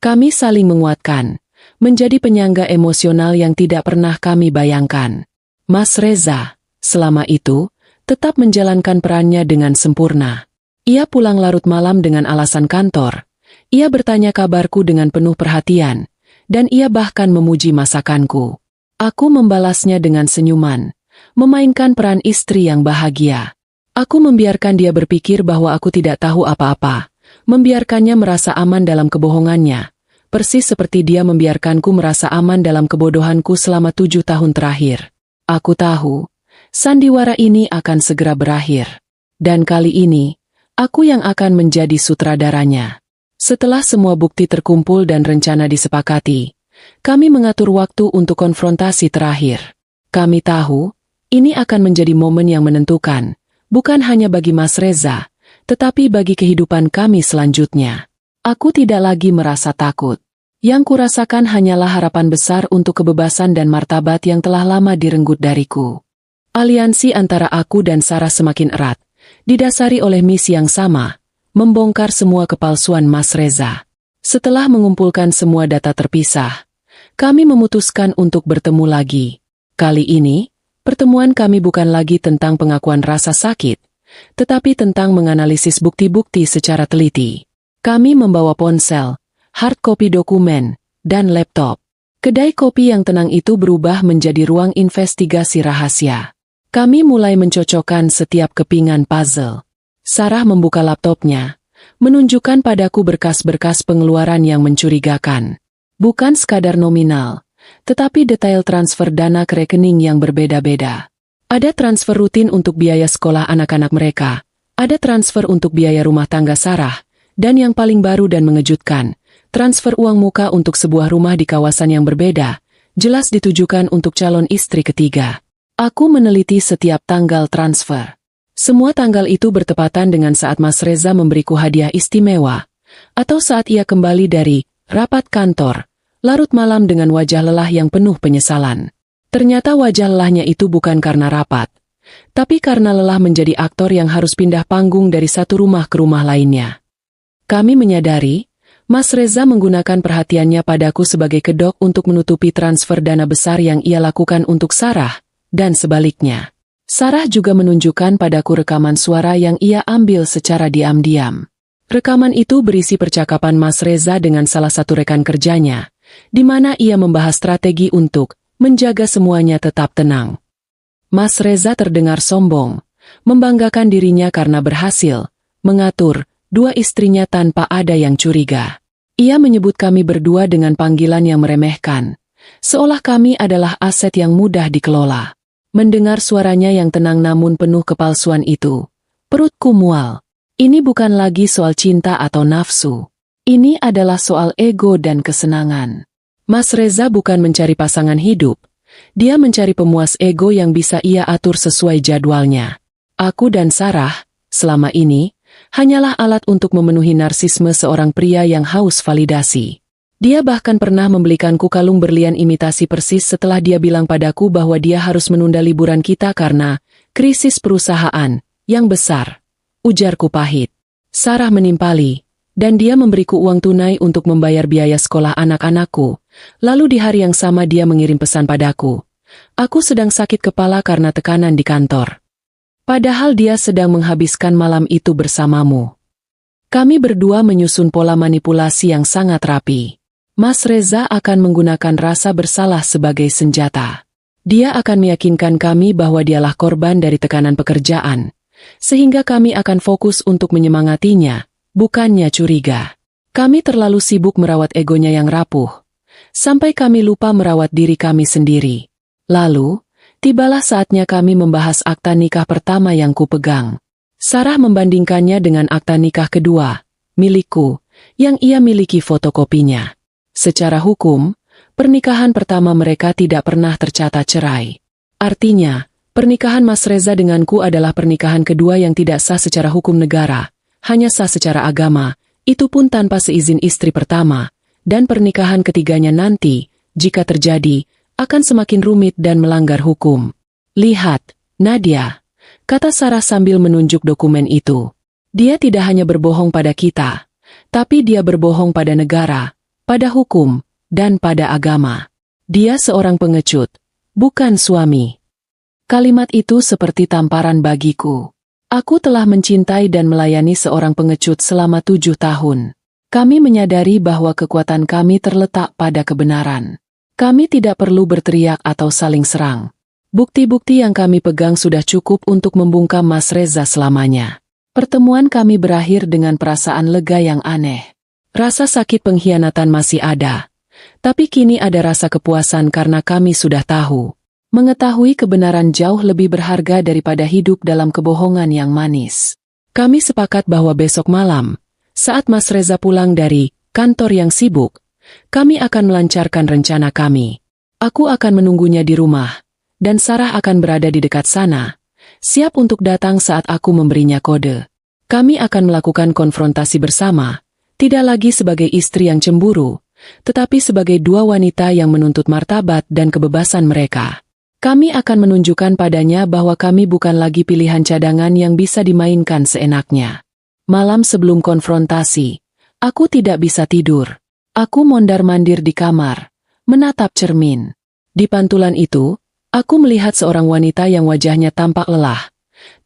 Kami saling menguatkan, menjadi penyangga emosional yang tidak pernah kami bayangkan. Mas Reza, selama itu, tetap menjalankan perannya dengan sempurna. Ia pulang larut malam dengan alasan kantor. Ia bertanya kabarku dengan penuh perhatian, dan ia bahkan memuji masakanku. Aku membalasnya dengan senyuman, memainkan peran istri yang bahagia. Aku membiarkan dia berpikir bahwa aku tidak tahu apa-apa, membiarkannya merasa aman dalam kebohongannya, persis seperti dia membiarkanku merasa aman dalam kebodohanku selama 7 tahun terakhir. Aku tahu, sandiwara ini akan segera berakhir. Dan kali ini, aku yang akan menjadi sutradaranya. Setelah semua bukti terkumpul dan rencana disepakati, kami mengatur waktu untuk konfrontasi terakhir. Kami tahu, ini akan menjadi momen yang menentukan, bukan hanya bagi Mas Reza, tetapi bagi kehidupan kami selanjutnya. Aku tidak lagi merasa takut. Yang kurasakan hanyalah harapan besar untuk kebebasan dan martabat yang telah lama direnggut dariku. Aliansi antara aku dan Sarah semakin erat, didasari oleh misi yang sama, membongkar semua kepalsuan Mas Reza. Setelah mengumpulkan semua data terpisah, kami memutuskan untuk bertemu lagi. Kali ini, pertemuan kami bukan lagi tentang pengakuan rasa sakit, tetapi tentang menganalisis bukti-bukti secara teliti. Kami membawa ponsel, hard copy dokumen, dan laptop. Kedai kopi yang tenang itu berubah menjadi ruang investigasi rahasia. Kami mulai mencocokkan setiap kepingan puzzle. Sarah membuka laptopnya, menunjukkan padaku berkas-berkas pengeluaran yang mencurigakan. Bukan sekadar nominal, tetapi detail transfer dana ke rekening yang berbeda-beda. Ada transfer rutin untuk biaya sekolah anak-anak mereka, ada transfer untuk biaya rumah tangga Sarah, dan yang paling baru dan mengejutkan, transfer uang muka untuk sebuah rumah di kawasan yang berbeda, jelas ditujukan untuk calon istri ketiga. Aku meneliti setiap tanggal transfer. Semua tanggal itu bertepatan dengan saat Mas Reza memberiku hadiah istimewa, atau saat ia kembali dari rapat kantor, larut malam dengan wajah lelah yang penuh penyesalan. Ternyata wajah lelahnya itu bukan karena rapat, tapi karena lelah menjadi aktor yang harus pindah panggung dari satu rumah ke rumah lainnya. Kami menyadari, Mas Reza menggunakan perhatiannya padaku sebagai kedok untuk menutupi transfer dana besar yang ia lakukan untuk Sarah, dan sebaliknya. Sarah juga menunjukkan padaku rekaman suara yang ia ambil secara diam-diam. Rekaman itu berisi percakapan Mas Reza dengan salah satu rekan kerjanya, di mana ia membahas strategi untuk menjaga semuanya tetap tenang. Mas Reza terdengar sombong, membanggakan dirinya karena berhasil mengatur 2 istrinya tanpa ada yang curiga. Ia menyebut kami berdua dengan panggilan yang meremehkan, seolah kami adalah aset yang mudah dikelola. Mendengar suaranya yang tenang namun penuh kepalsuan itu, perutku mual. Ini bukan lagi soal cinta atau nafsu. Ini adalah soal ego dan kesenangan. Mas Reza bukan mencari pasangan hidup. Dia mencari pemuas ego yang bisa ia atur sesuai jadwalnya. Aku dan Sarah, selama ini, hanyalah alat untuk memenuhi narsisme seorang pria yang haus validasi. Dia bahkan pernah membelikanku kalung berlian imitasi persis setelah dia bilang padaku bahwa dia harus menunda liburan kita karena krisis perusahaan yang besar. Ujarku pahit. Sarah menimpali, dan dia memberiku uang tunai untuk membayar biaya sekolah anak-anakku. Lalu di hari yang sama dia mengirim pesan padaku. Aku sedang sakit kepala karena tekanan di kantor. Padahal dia sedang menghabiskan malam itu bersamamu. Kami berdua menyusun pola manipulasi yang sangat rapi. Mas Reza akan menggunakan rasa bersalah sebagai senjata. Dia akan meyakinkan kami bahwa dialah korban dari tekanan pekerjaan, sehingga kami akan fokus untuk menyemangatinya, bukannya curiga. Kami terlalu sibuk merawat egonya yang rapuh, sampai kami lupa merawat diri kami sendiri. Lalu, tibalah saatnya kami membahas akta nikah pertama yang kupegang. Sarah membandingkannya dengan akta nikah kedua, milikku, yang ia miliki fotokopinya. Secara hukum, pernikahan pertama mereka tidak pernah tercatat cerai. Artinya, pernikahan Mas Reza denganku adalah pernikahan kedua yang tidak sah secara hukum negara, hanya sah secara agama, itu pun tanpa seizin istri pertama, dan pernikahan ketiganya nanti, jika terjadi, akan semakin rumit dan melanggar hukum. Lihat, Nadia, kata Sarah sambil menunjuk dokumen itu. Dia tidak hanya berbohong pada kita, tapi dia berbohong pada negara, pada hukum, dan pada agama. Dia seorang pengecut, bukan suami. Kalimat itu seperti tamparan bagiku. Aku telah mencintai dan melayani seorang pengecut selama 7 tahun. Kami menyadari bahwa kekuatan kami terletak pada kebenaran. Kami tidak perlu berteriak atau saling serang. Bukti-bukti yang kami pegang sudah cukup untuk membungkam Mas Reza selamanya. Pertemuan kami berakhir dengan perasaan lega yang aneh. Rasa sakit pengkhianatan masih ada. Tapi kini ada rasa kepuasan karena kami sudah tahu. Mengetahui kebenaran jauh lebih berharga daripada hidup dalam kebohongan yang manis. Kami sepakat bahwa besok malam, saat Mas Reza pulang dari kantor yang sibuk, kami akan melancarkan rencana kami. Aku akan menunggunya di rumah. Dan Sarah akan berada di dekat sana, siap untuk datang saat aku memberinya kode. Kami akan melakukan konfrontasi bersama, tidak lagi sebagai istri yang cemburu, tetapi sebagai dua wanita yang menuntut martabat dan kebebasan mereka. Kami akan menunjukkan padanya bahwa kami bukan lagi pilihan cadangan yang bisa dimainkan seenaknya. Malam sebelum konfrontasi, aku tidak bisa tidur. Aku mondar-mandir di kamar, menatap cermin. Di pantulan itu, aku melihat seorang wanita yang wajahnya tampak lelah,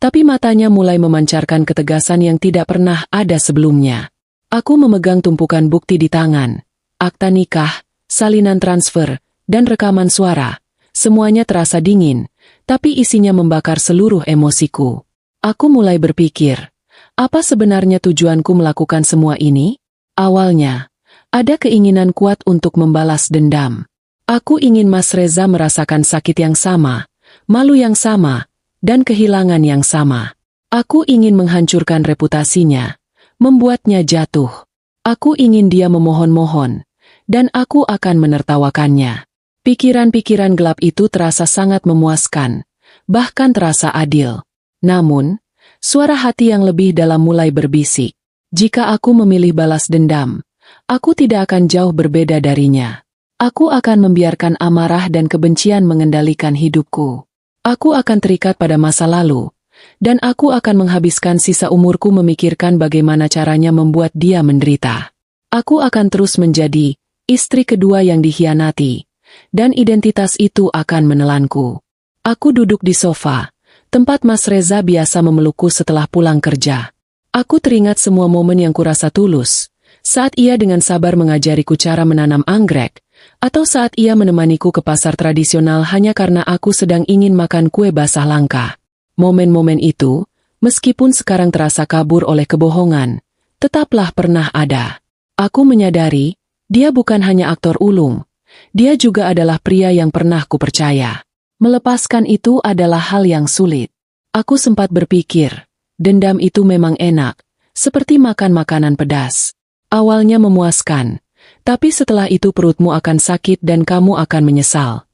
tapi matanya mulai memancarkan ketegasan yang tidak pernah ada sebelumnya. Aku memegang tumpukan bukti di tangan, akta nikah, salinan transfer, dan rekaman suara. Semuanya terasa dingin, tapi isinya membakar seluruh emosiku. Aku mulai berpikir, apa sebenarnya tujuanku melakukan semua ini? Awalnya, ada keinginan kuat untuk membalas dendam. Aku ingin Mas Reza merasakan sakit yang sama, malu yang sama, dan kehilangan yang sama. Aku ingin menghancurkan reputasinya, membuatnya jatuh. Aku ingin dia memohon-mohon, dan aku akan menertawakannya. Pikiran-pikiran gelap itu terasa sangat memuaskan, bahkan terasa adil. Namun, suara hati yang lebih dalam mulai berbisik. Jika aku memilih balas dendam, aku tidak akan jauh berbeda darinya. Aku akan membiarkan amarah dan kebencian mengendalikan hidupku. Aku akan terikat pada masa lalu, dan aku akan menghabiskan sisa umurku memikirkan bagaimana caranya membuat dia menderita. Aku akan terus menjadi istri kedua yang dikhianati, dan identitas itu akan menelanku. Aku duduk di sofa, tempat Mas Reza biasa memelukku setelah pulang kerja. Aku teringat semua momen yang kurasa tulus, saat ia dengan sabar mengajariku cara menanam anggrek, atau saat ia menemaniku ke pasar tradisional hanya karena aku sedang ingin makan kue basah langka. Momen-momen itu, meskipun sekarang terasa kabur oleh kebohongan, tetaplah pernah ada. Aku menyadari, dia bukan hanya aktor ulung, dia juga adalah pria yang pernah kupercaya. Melepaskan itu adalah hal yang sulit. Aku sempat berpikir, dendam itu memang enak, seperti makan makanan pedas. Awalnya memuaskan, tapi setelah itu perutmu akan sakit dan kamu akan menyesal.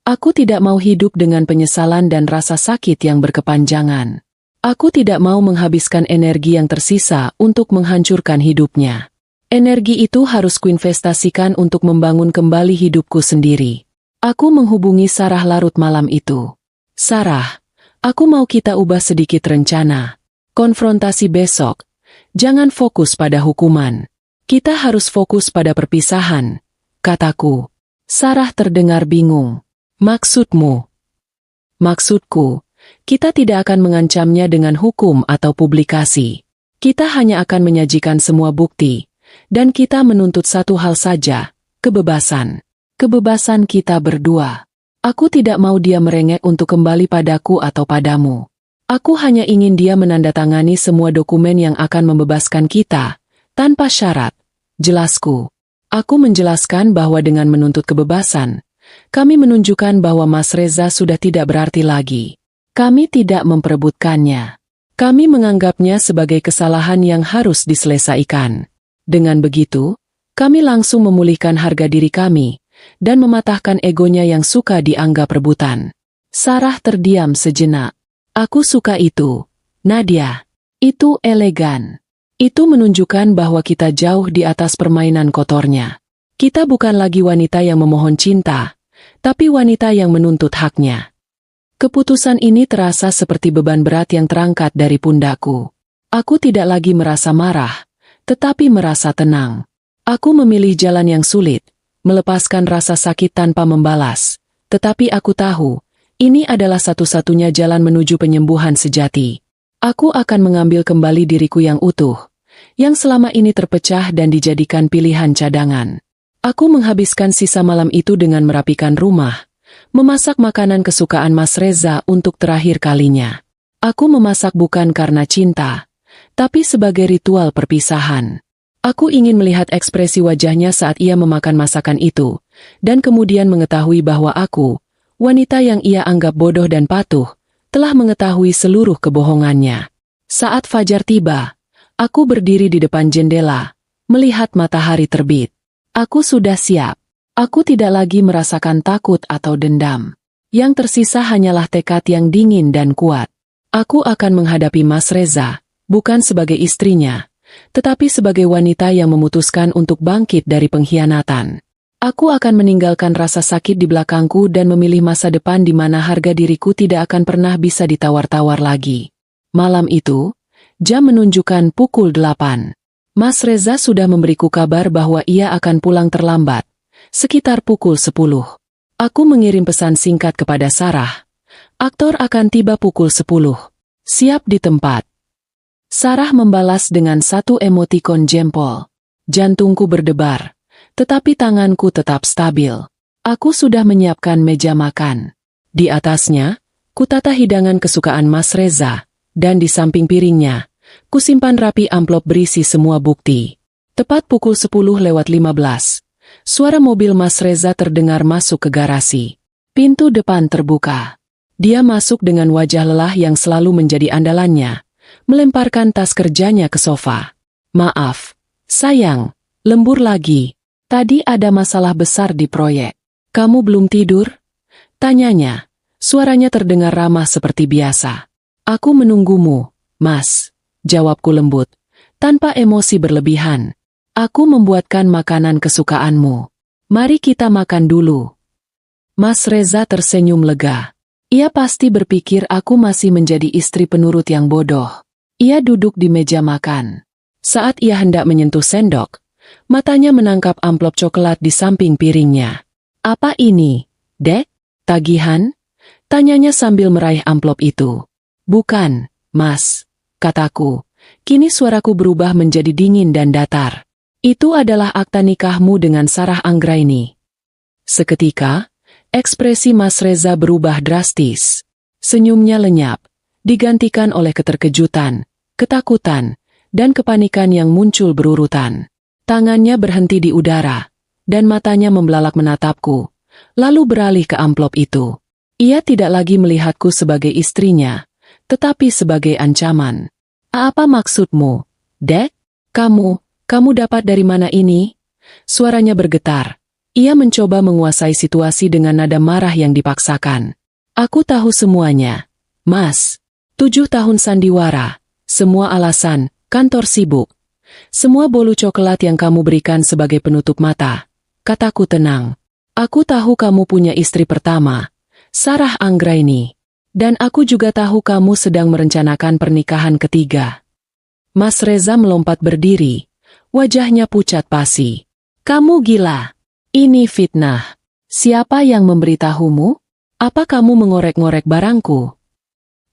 Aku tidak mau hidup dengan penyesalan dan rasa sakit yang berkepanjangan. Aku tidak mau menghabiskan energi yang tersisa untuk menghancurkan hidupnya. Energi itu harus kuinvestasikan untuk membangun kembali hidupku sendiri. Aku menghubungi Sarah larut malam itu. Sarah, aku mau kita ubah sedikit rencana. Konfrontasi besok. Jangan fokus pada hukuman. Kita harus fokus pada perpisahan, kataku. Sarah terdengar bingung. Maksudmu? Maksudku, kita tidak akan mengancamnya dengan hukum atau publikasi. Kita hanya akan menyajikan semua bukti, dan kita menuntut satu hal saja, kebebasan. Kebebasan kita berdua. Aku tidak mau dia merengek untuk kembali padaku atau padamu. Aku hanya ingin dia menandatangani semua dokumen yang akan membebaskan kita, tanpa syarat. Jelasku. Aku menjelaskan bahwa dengan menuntut kebebasan, kami menunjukkan bahwa Mas Reza sudah tidak berarti lagi. Kami tidak memperebutkannya. Kami menganggapnya sebagai kesalahan yang harus diselesaikan. Dengan begitu, kami langsung memulihkan harga diri kami, dan mematahkan egonya yang suka dianggap rebutan. Sarah terdiam sejenak. Aku suka itu, Nadia. Itu elegan. Itu menunjukkan bahwa kita jauh di atas permainan kotornya. Kita bukan lagi wanita yang memohon cinta, tapi wanita yang menuntut haknya. Keputusan ini terasa seperti beban berat yang terangkat dari pundakku. Aku tidak lagi merasa marah, tetapi merasa tenang. Aku memilih jalan yang sulit, melepaskan rasa sakit tanpa membalas. Tetapi aku tahu, Ini adalah satu-satunya jalan menuju penyembuhan sejati. Aku akan mengambil kembali diriku yang utuh, yang selama ini terpecah dan dijadikan pilihan cadangan. Aku menghabiskan sisa malam itu dengan merapikan rumah, memasak makanan kesukaan Mas Reza untuk terakhir kalinya. Aku memasak bukan karena cinta, tapi sebagai ritual perpisahan. Aku ingin melihat ekspresi wajahnya saat ia memakan masakan itu, dan kemudian mengetahui bahwa aku, wanita yang ia anggap bodoh dan patuh, telah mengetahui seluruh kebohongannya. Saat fajar tiba, aku berdiri di depan jendela, melihat matahari terbit. Aku sudah siap. Aku tidak lagi merasakan takut atau dendam. Yang tersisa hanyalah tekad yang dingin dan kuat. Aku akan menghadapi Mas Reza, bukan sebagai istrinya, tetapi sebagai wanita yang memutuskan untuk bangkit dari pengkhianatan. Aku akan meninggalkan rasa sakit di belakangku dan memilih masa depan di mana harga diriku tidak akan pernah bisa ditawar-tawar lagi. Malam itu, jam menunjukkan pukul 8. Mas Reza sudah memberiku kabar bahwa ia akan pulang terlambat, sekitar pukul 10. Aku mengirim pesan singkat kepada Sarah. Aktor akan tiba pukul 10. Siap di tempat. Sarah membalas dengan satu emotikon jempol. Jantungku berdebar. Tetapi tanganku tetap stabil. Aku sudah menyiapkan meja makan. Di atasnya, kutata hidangan kesukaan Mas Reza, dan di samping piringnya, kusimpan rapi amplop berisi semua bukti. Tepat pukul 10:15, suara mobil Mas Reza terdengar masuk ke garasi. Pintu depan terbuka. Dia masuk dengan wajah lelah yang selalu menjadi andalannya, melemparkan tas kerjanya ke sofa. "Maaf, sayang, lembur lagi. Tadi ada masalah besar di proyek. Kamu belum tidur?" Tanyanya. Suaranya terdengar ramah seperti biasa. "Aku menunggumu, Mas," jawabku lembut, tanpa emosi berlebihan. "Aku membuatkan makanan kesukaanmu. Mari kita makan dulu." Mas Reza tersenyum lega. Ia pasti berpikir aku masih menjadi istri penurut yang bodoh. Ia duduk di meja makan. Saat ia hendak menyentuh sendok, matanya menangkap amplop coklat di samping piringnya. "Apa ini, Dek? Tagihan?" tanyanya sambil meraih amplop itu. "Bukan, Mas," kataku. Kini suaraku berubah menjadi dingin dan datar. "Itu adalah akta nikahmu dengan Sarah Anggraini." Seketika, ekspresi Mas Reza berubah drastis. Senyumnya lenyap, digantikan oleh keterkejutan, ketakutan, dan kepanikan yang muncul berurutan. Tangannya berhenti di udara, dan matanya membelalak menatapku, lalu beralih ke amplop itu. Ia tidak lagi melihatku sebagai istrinya, tetapi sebagai ancaman. "Apa maksudmu, Dek? Kamu dapat dari mana ini?" Suaranya bergetar. Ia mencoba menguasai situasi dengan nada marah yang dipaksakan. "Aku tahu semuanya, Mas. 7 tahun sandiwara, semua alasan, kantor sibuk. Semua bolu coklat yang kamu berikan sebagai penutup mata," kataku tenang. "Aku tahu kamu punya istri pertama, Sarah Anggraini. Dan aku juga tahu kamu sedang merencanakan pernikahan ketiga." Mas Reza melompat berdiri, wajahnya pucat pasi. "Kamu gila. Ini fitnah. Siapa yang memberitahumu? Apa kamu mengorek-ngorek barangku?"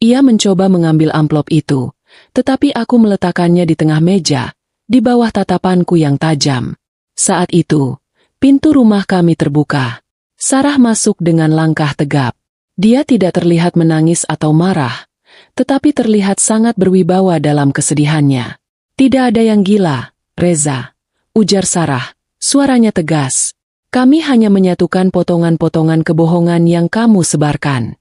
Ia mencoba mengambil amplop itu, tetapi aku meletakkannya di tengah meja, di bawah tatapanku yang tajam. Saat itu, pintu rumah kami terbuka. Sarah masuk dengan langkah tegap. Dia tidak terlihat menangis atau marah, tetapi terlihat sangat berwibawa dalam kesedihannya. "Tidak ada yang gila, Reza," ujar Sarah, suaranya tegas. "Kami hanya menyatukan potongan-potongan kebohongan yang kamu sebarkan."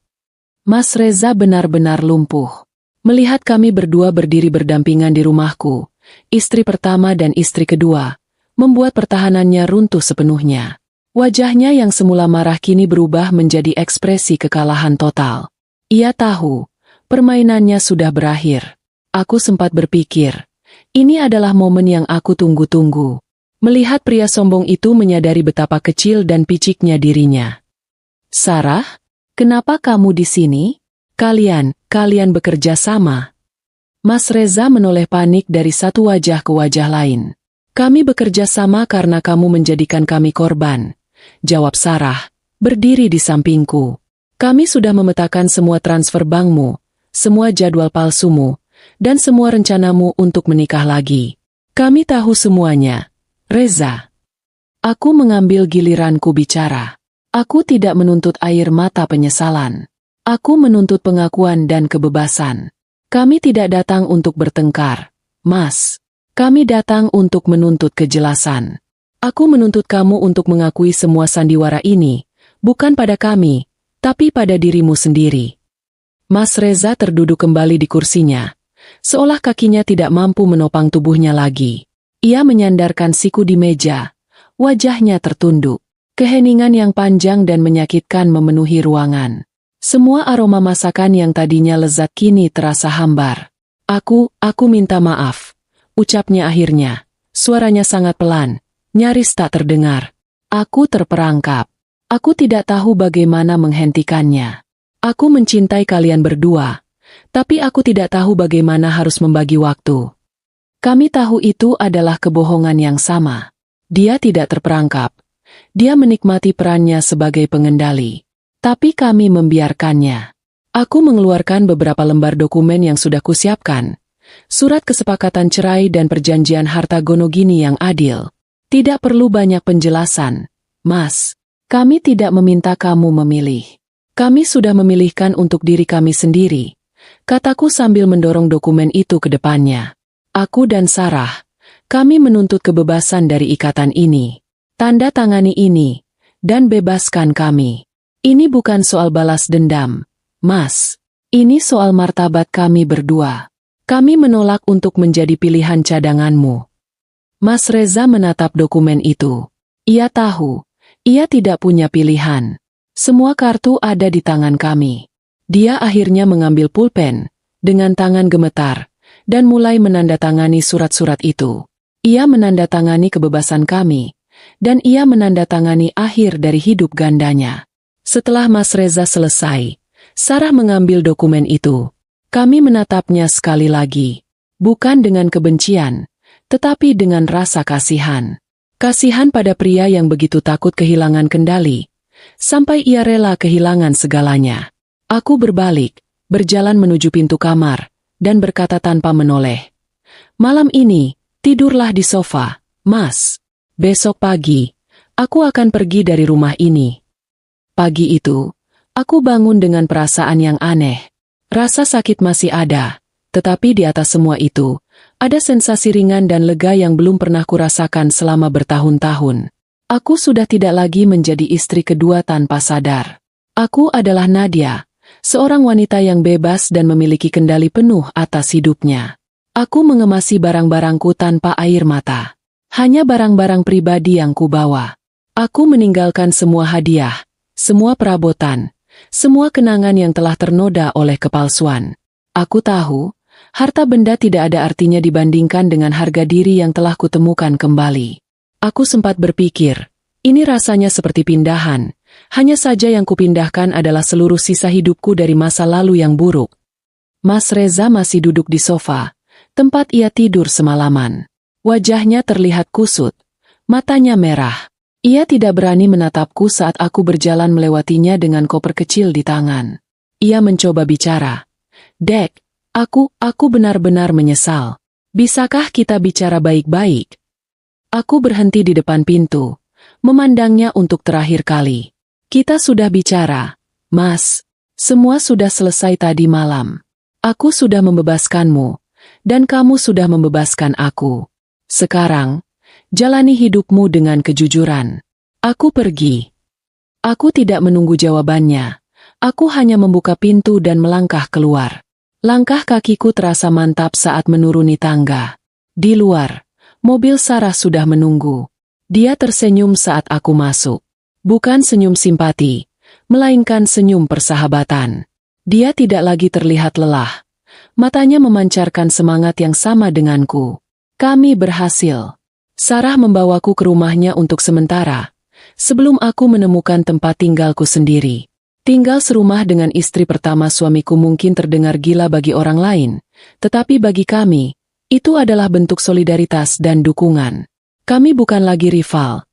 Mas Reza benar-benar lumpuh. Melihat kami berdua berdiri berdampingan di rumahku, istri pertama dan istri kedua, membuat pertahanannya runtuh sepenuhnya. Wajahnya yang semula marah kini berubah menjadi ekspresi kekalahan total. Ia tahu, permainannya sudah berakhir. Aku sempat berpikir, ini adalah momen yang aku tunggu-tunggu. Melihat pria sombong itu menyadari betapa kecil dan piciknya dirinya. "Sarah, kenapa kamu di sini? Kalian bekerja sama?" Mas Reza menoleh panik dari satu wajah ke wajah lain. "Kami bekerja sama karena kamu menjadikan kami korban," jawab Sarah, berdiri di sampingku. Kami sudah memetakan semua transfer bankmu, semua jadwal palsumu, dan semua rencanamu untuk menikah lagi. Kami tahu semuanya, Reza. Aku mengambil giliranku bicara. Aku tidak menuntut air mata penyesalan. Aku menuntut pengakuan dan kebebasan. Kami tidak datang untuk bertengkar, Mas. Kami datang untuk menuntut kejelasan. Aku menuntut kamu untuk mengakui semua sandiwara ini, bukan pada kami, tapi pada dirimu sendiri. Mas Reza terduduk kembali di kursinya, seolah kakinya tidak mampu menopang tubuhnya lagi. Ia menyandarkan siku di meja, wajahnya tertunduk. Keheningan yang panjang dan menyakitkan memenuhi ruangan. Semua aroma masakan yang tadinya lezat kini terasa hambar. Aku minta maaf. Ucapnya akhirnya, suaranya sangat pelan, nyaris tak terdengar. Aku terperangkap. Aku tidak tahu bagaimana menghentikannya. Aku mencintai kalian berdua, tapi aku tidak tahu bagaimana harus membagi waktu. Kami tahu itu adalah kebohongan yang sama. Dia tidak terperangkap. Dia menikmati perannya sebagai pengendali. Tapi kami membiarkannya. Aku mengeluarkan beberapa lembar dokumen yang sudah kusiapkan. Surat kesepakatan cerai dan perjanjian harta gono gini yang adil. Tidak perlu banyak penjelasan, Mas. Kami tidak meminta kamu memilih. Kami sudah memilihkan untuk diri kami sendiri, kataku sambil mendorong dokumen itu ke depannya. Aku dan Sarah, kami menuntut kebebasan dari ikatan ini. Tanda tangani ini, dan bebaskan kami. Ini bukan soal balas dendam, Mas. Ini soal martabat kami berdua. Kami menolak untuk menjadi pilihan cadanganmu. Mas Reza menatap dokumen itu. Ia tahu, ia tidak punya pilihan. Semua kartu ada di tangan kami. Dia akhirnya mengambil pulpen, dengan tangan gemetar, dan mulai menandatangani surat-surat itu. Ia menandatangani kebebasan kami, dan ia menandatangani akhir dari hidup gandanya. Setelah Mas Reza selesai, Sarah mengambil dokumen itu. Kami menatapnya sekali lagi, bukan dengan kebencian, tetapi dengan rasa kasihan. Kasihan pada pria yang begitu takut kehilangan kendali, sampai ia rela kehilangan segalanya. Aku berbalik, berjalan menuju pintu kamar, dan berkata tanpa menoleh. Malam ini, tidurlah di sofa, Mas. Besok pagi, aku akan pergi dari rumah ini. Pagi itu, aku bangun dengan perasaan yang aneh. Rasa sakit masih ada, tetapi di atas semua itu, ada sensasi ringan dan lega yang belum pernah kurasakan selama bertahun-tahun. Aku sudah tidak lagi menjadi istri kedua tanpa sadar. Aku adalah Nadia, seorang wanita yang bebas dan memiliki kendali penuh atas hidupnya. Aku mengemasi barang-barangku tanpa air mata. Hanya barang-barang pribadi yang kubawa. Aku meninggalkan semua hadiah, semua perabotan, semua kenangan yang telah ternoda oleh kepalsuan. Aku tahu, harta benda tidak ada artinya dibandingkan dengan harga diri yang telah kutemukan kembali. Aku sempat berpikir, ini rasanya seperti pindahan, hanya saja yang kupindahkan adalah seluruh sisa hidupku dari masa lalu yang buruk. Mas Reza masih duduk di sofa, tempat ia tidur semalaman. Wajahnya terlihat kusut, matanya merah. Ia tidak berani menatapku saat aku berjalan melewatinya dengan koper kecil di tangan. Ia mencoba bicara. Dek, aku benar-benar menyesal. Bisakah kita bicara baik-baik? Aku berhenti di depan pintu, memandangnya untuk terakhir kali. Kita sudah bicara, Mas. Semua sudah selesai tadi malam. Aku sudah membebaskanmu, dan kamu sudah membebaskan aku. Sekarang, jalani hidupmu dengan kejujuran. Aku pergi. Aku tidak menunggu jawabannya. Aku hanya membuka pintu dan melangkah keluar. Langkah kakiku terasa mantap saat menuruni tangga. Di luar, mobil Sarah sudah menunggu. Dia tersenyum saat aku masuk. Bukan senyum simpati, melainkan senyum persahabatan. Dia tidak lagi terlihat lelah. Matanya memancarkan semangat yang sama denganku. Kami berhasil. Sarah membawaku ke rumahnya untuk sementara, sebelum aku menemukan tempat tinggalku sendiri. Tinggal serumah dengan istri pertama suamiku mungkin terdengar gila bagi orang lain, tetapi bagi kami, itu adalah bentuk solidaritas dan dukungan. Kami bukan lagi rival.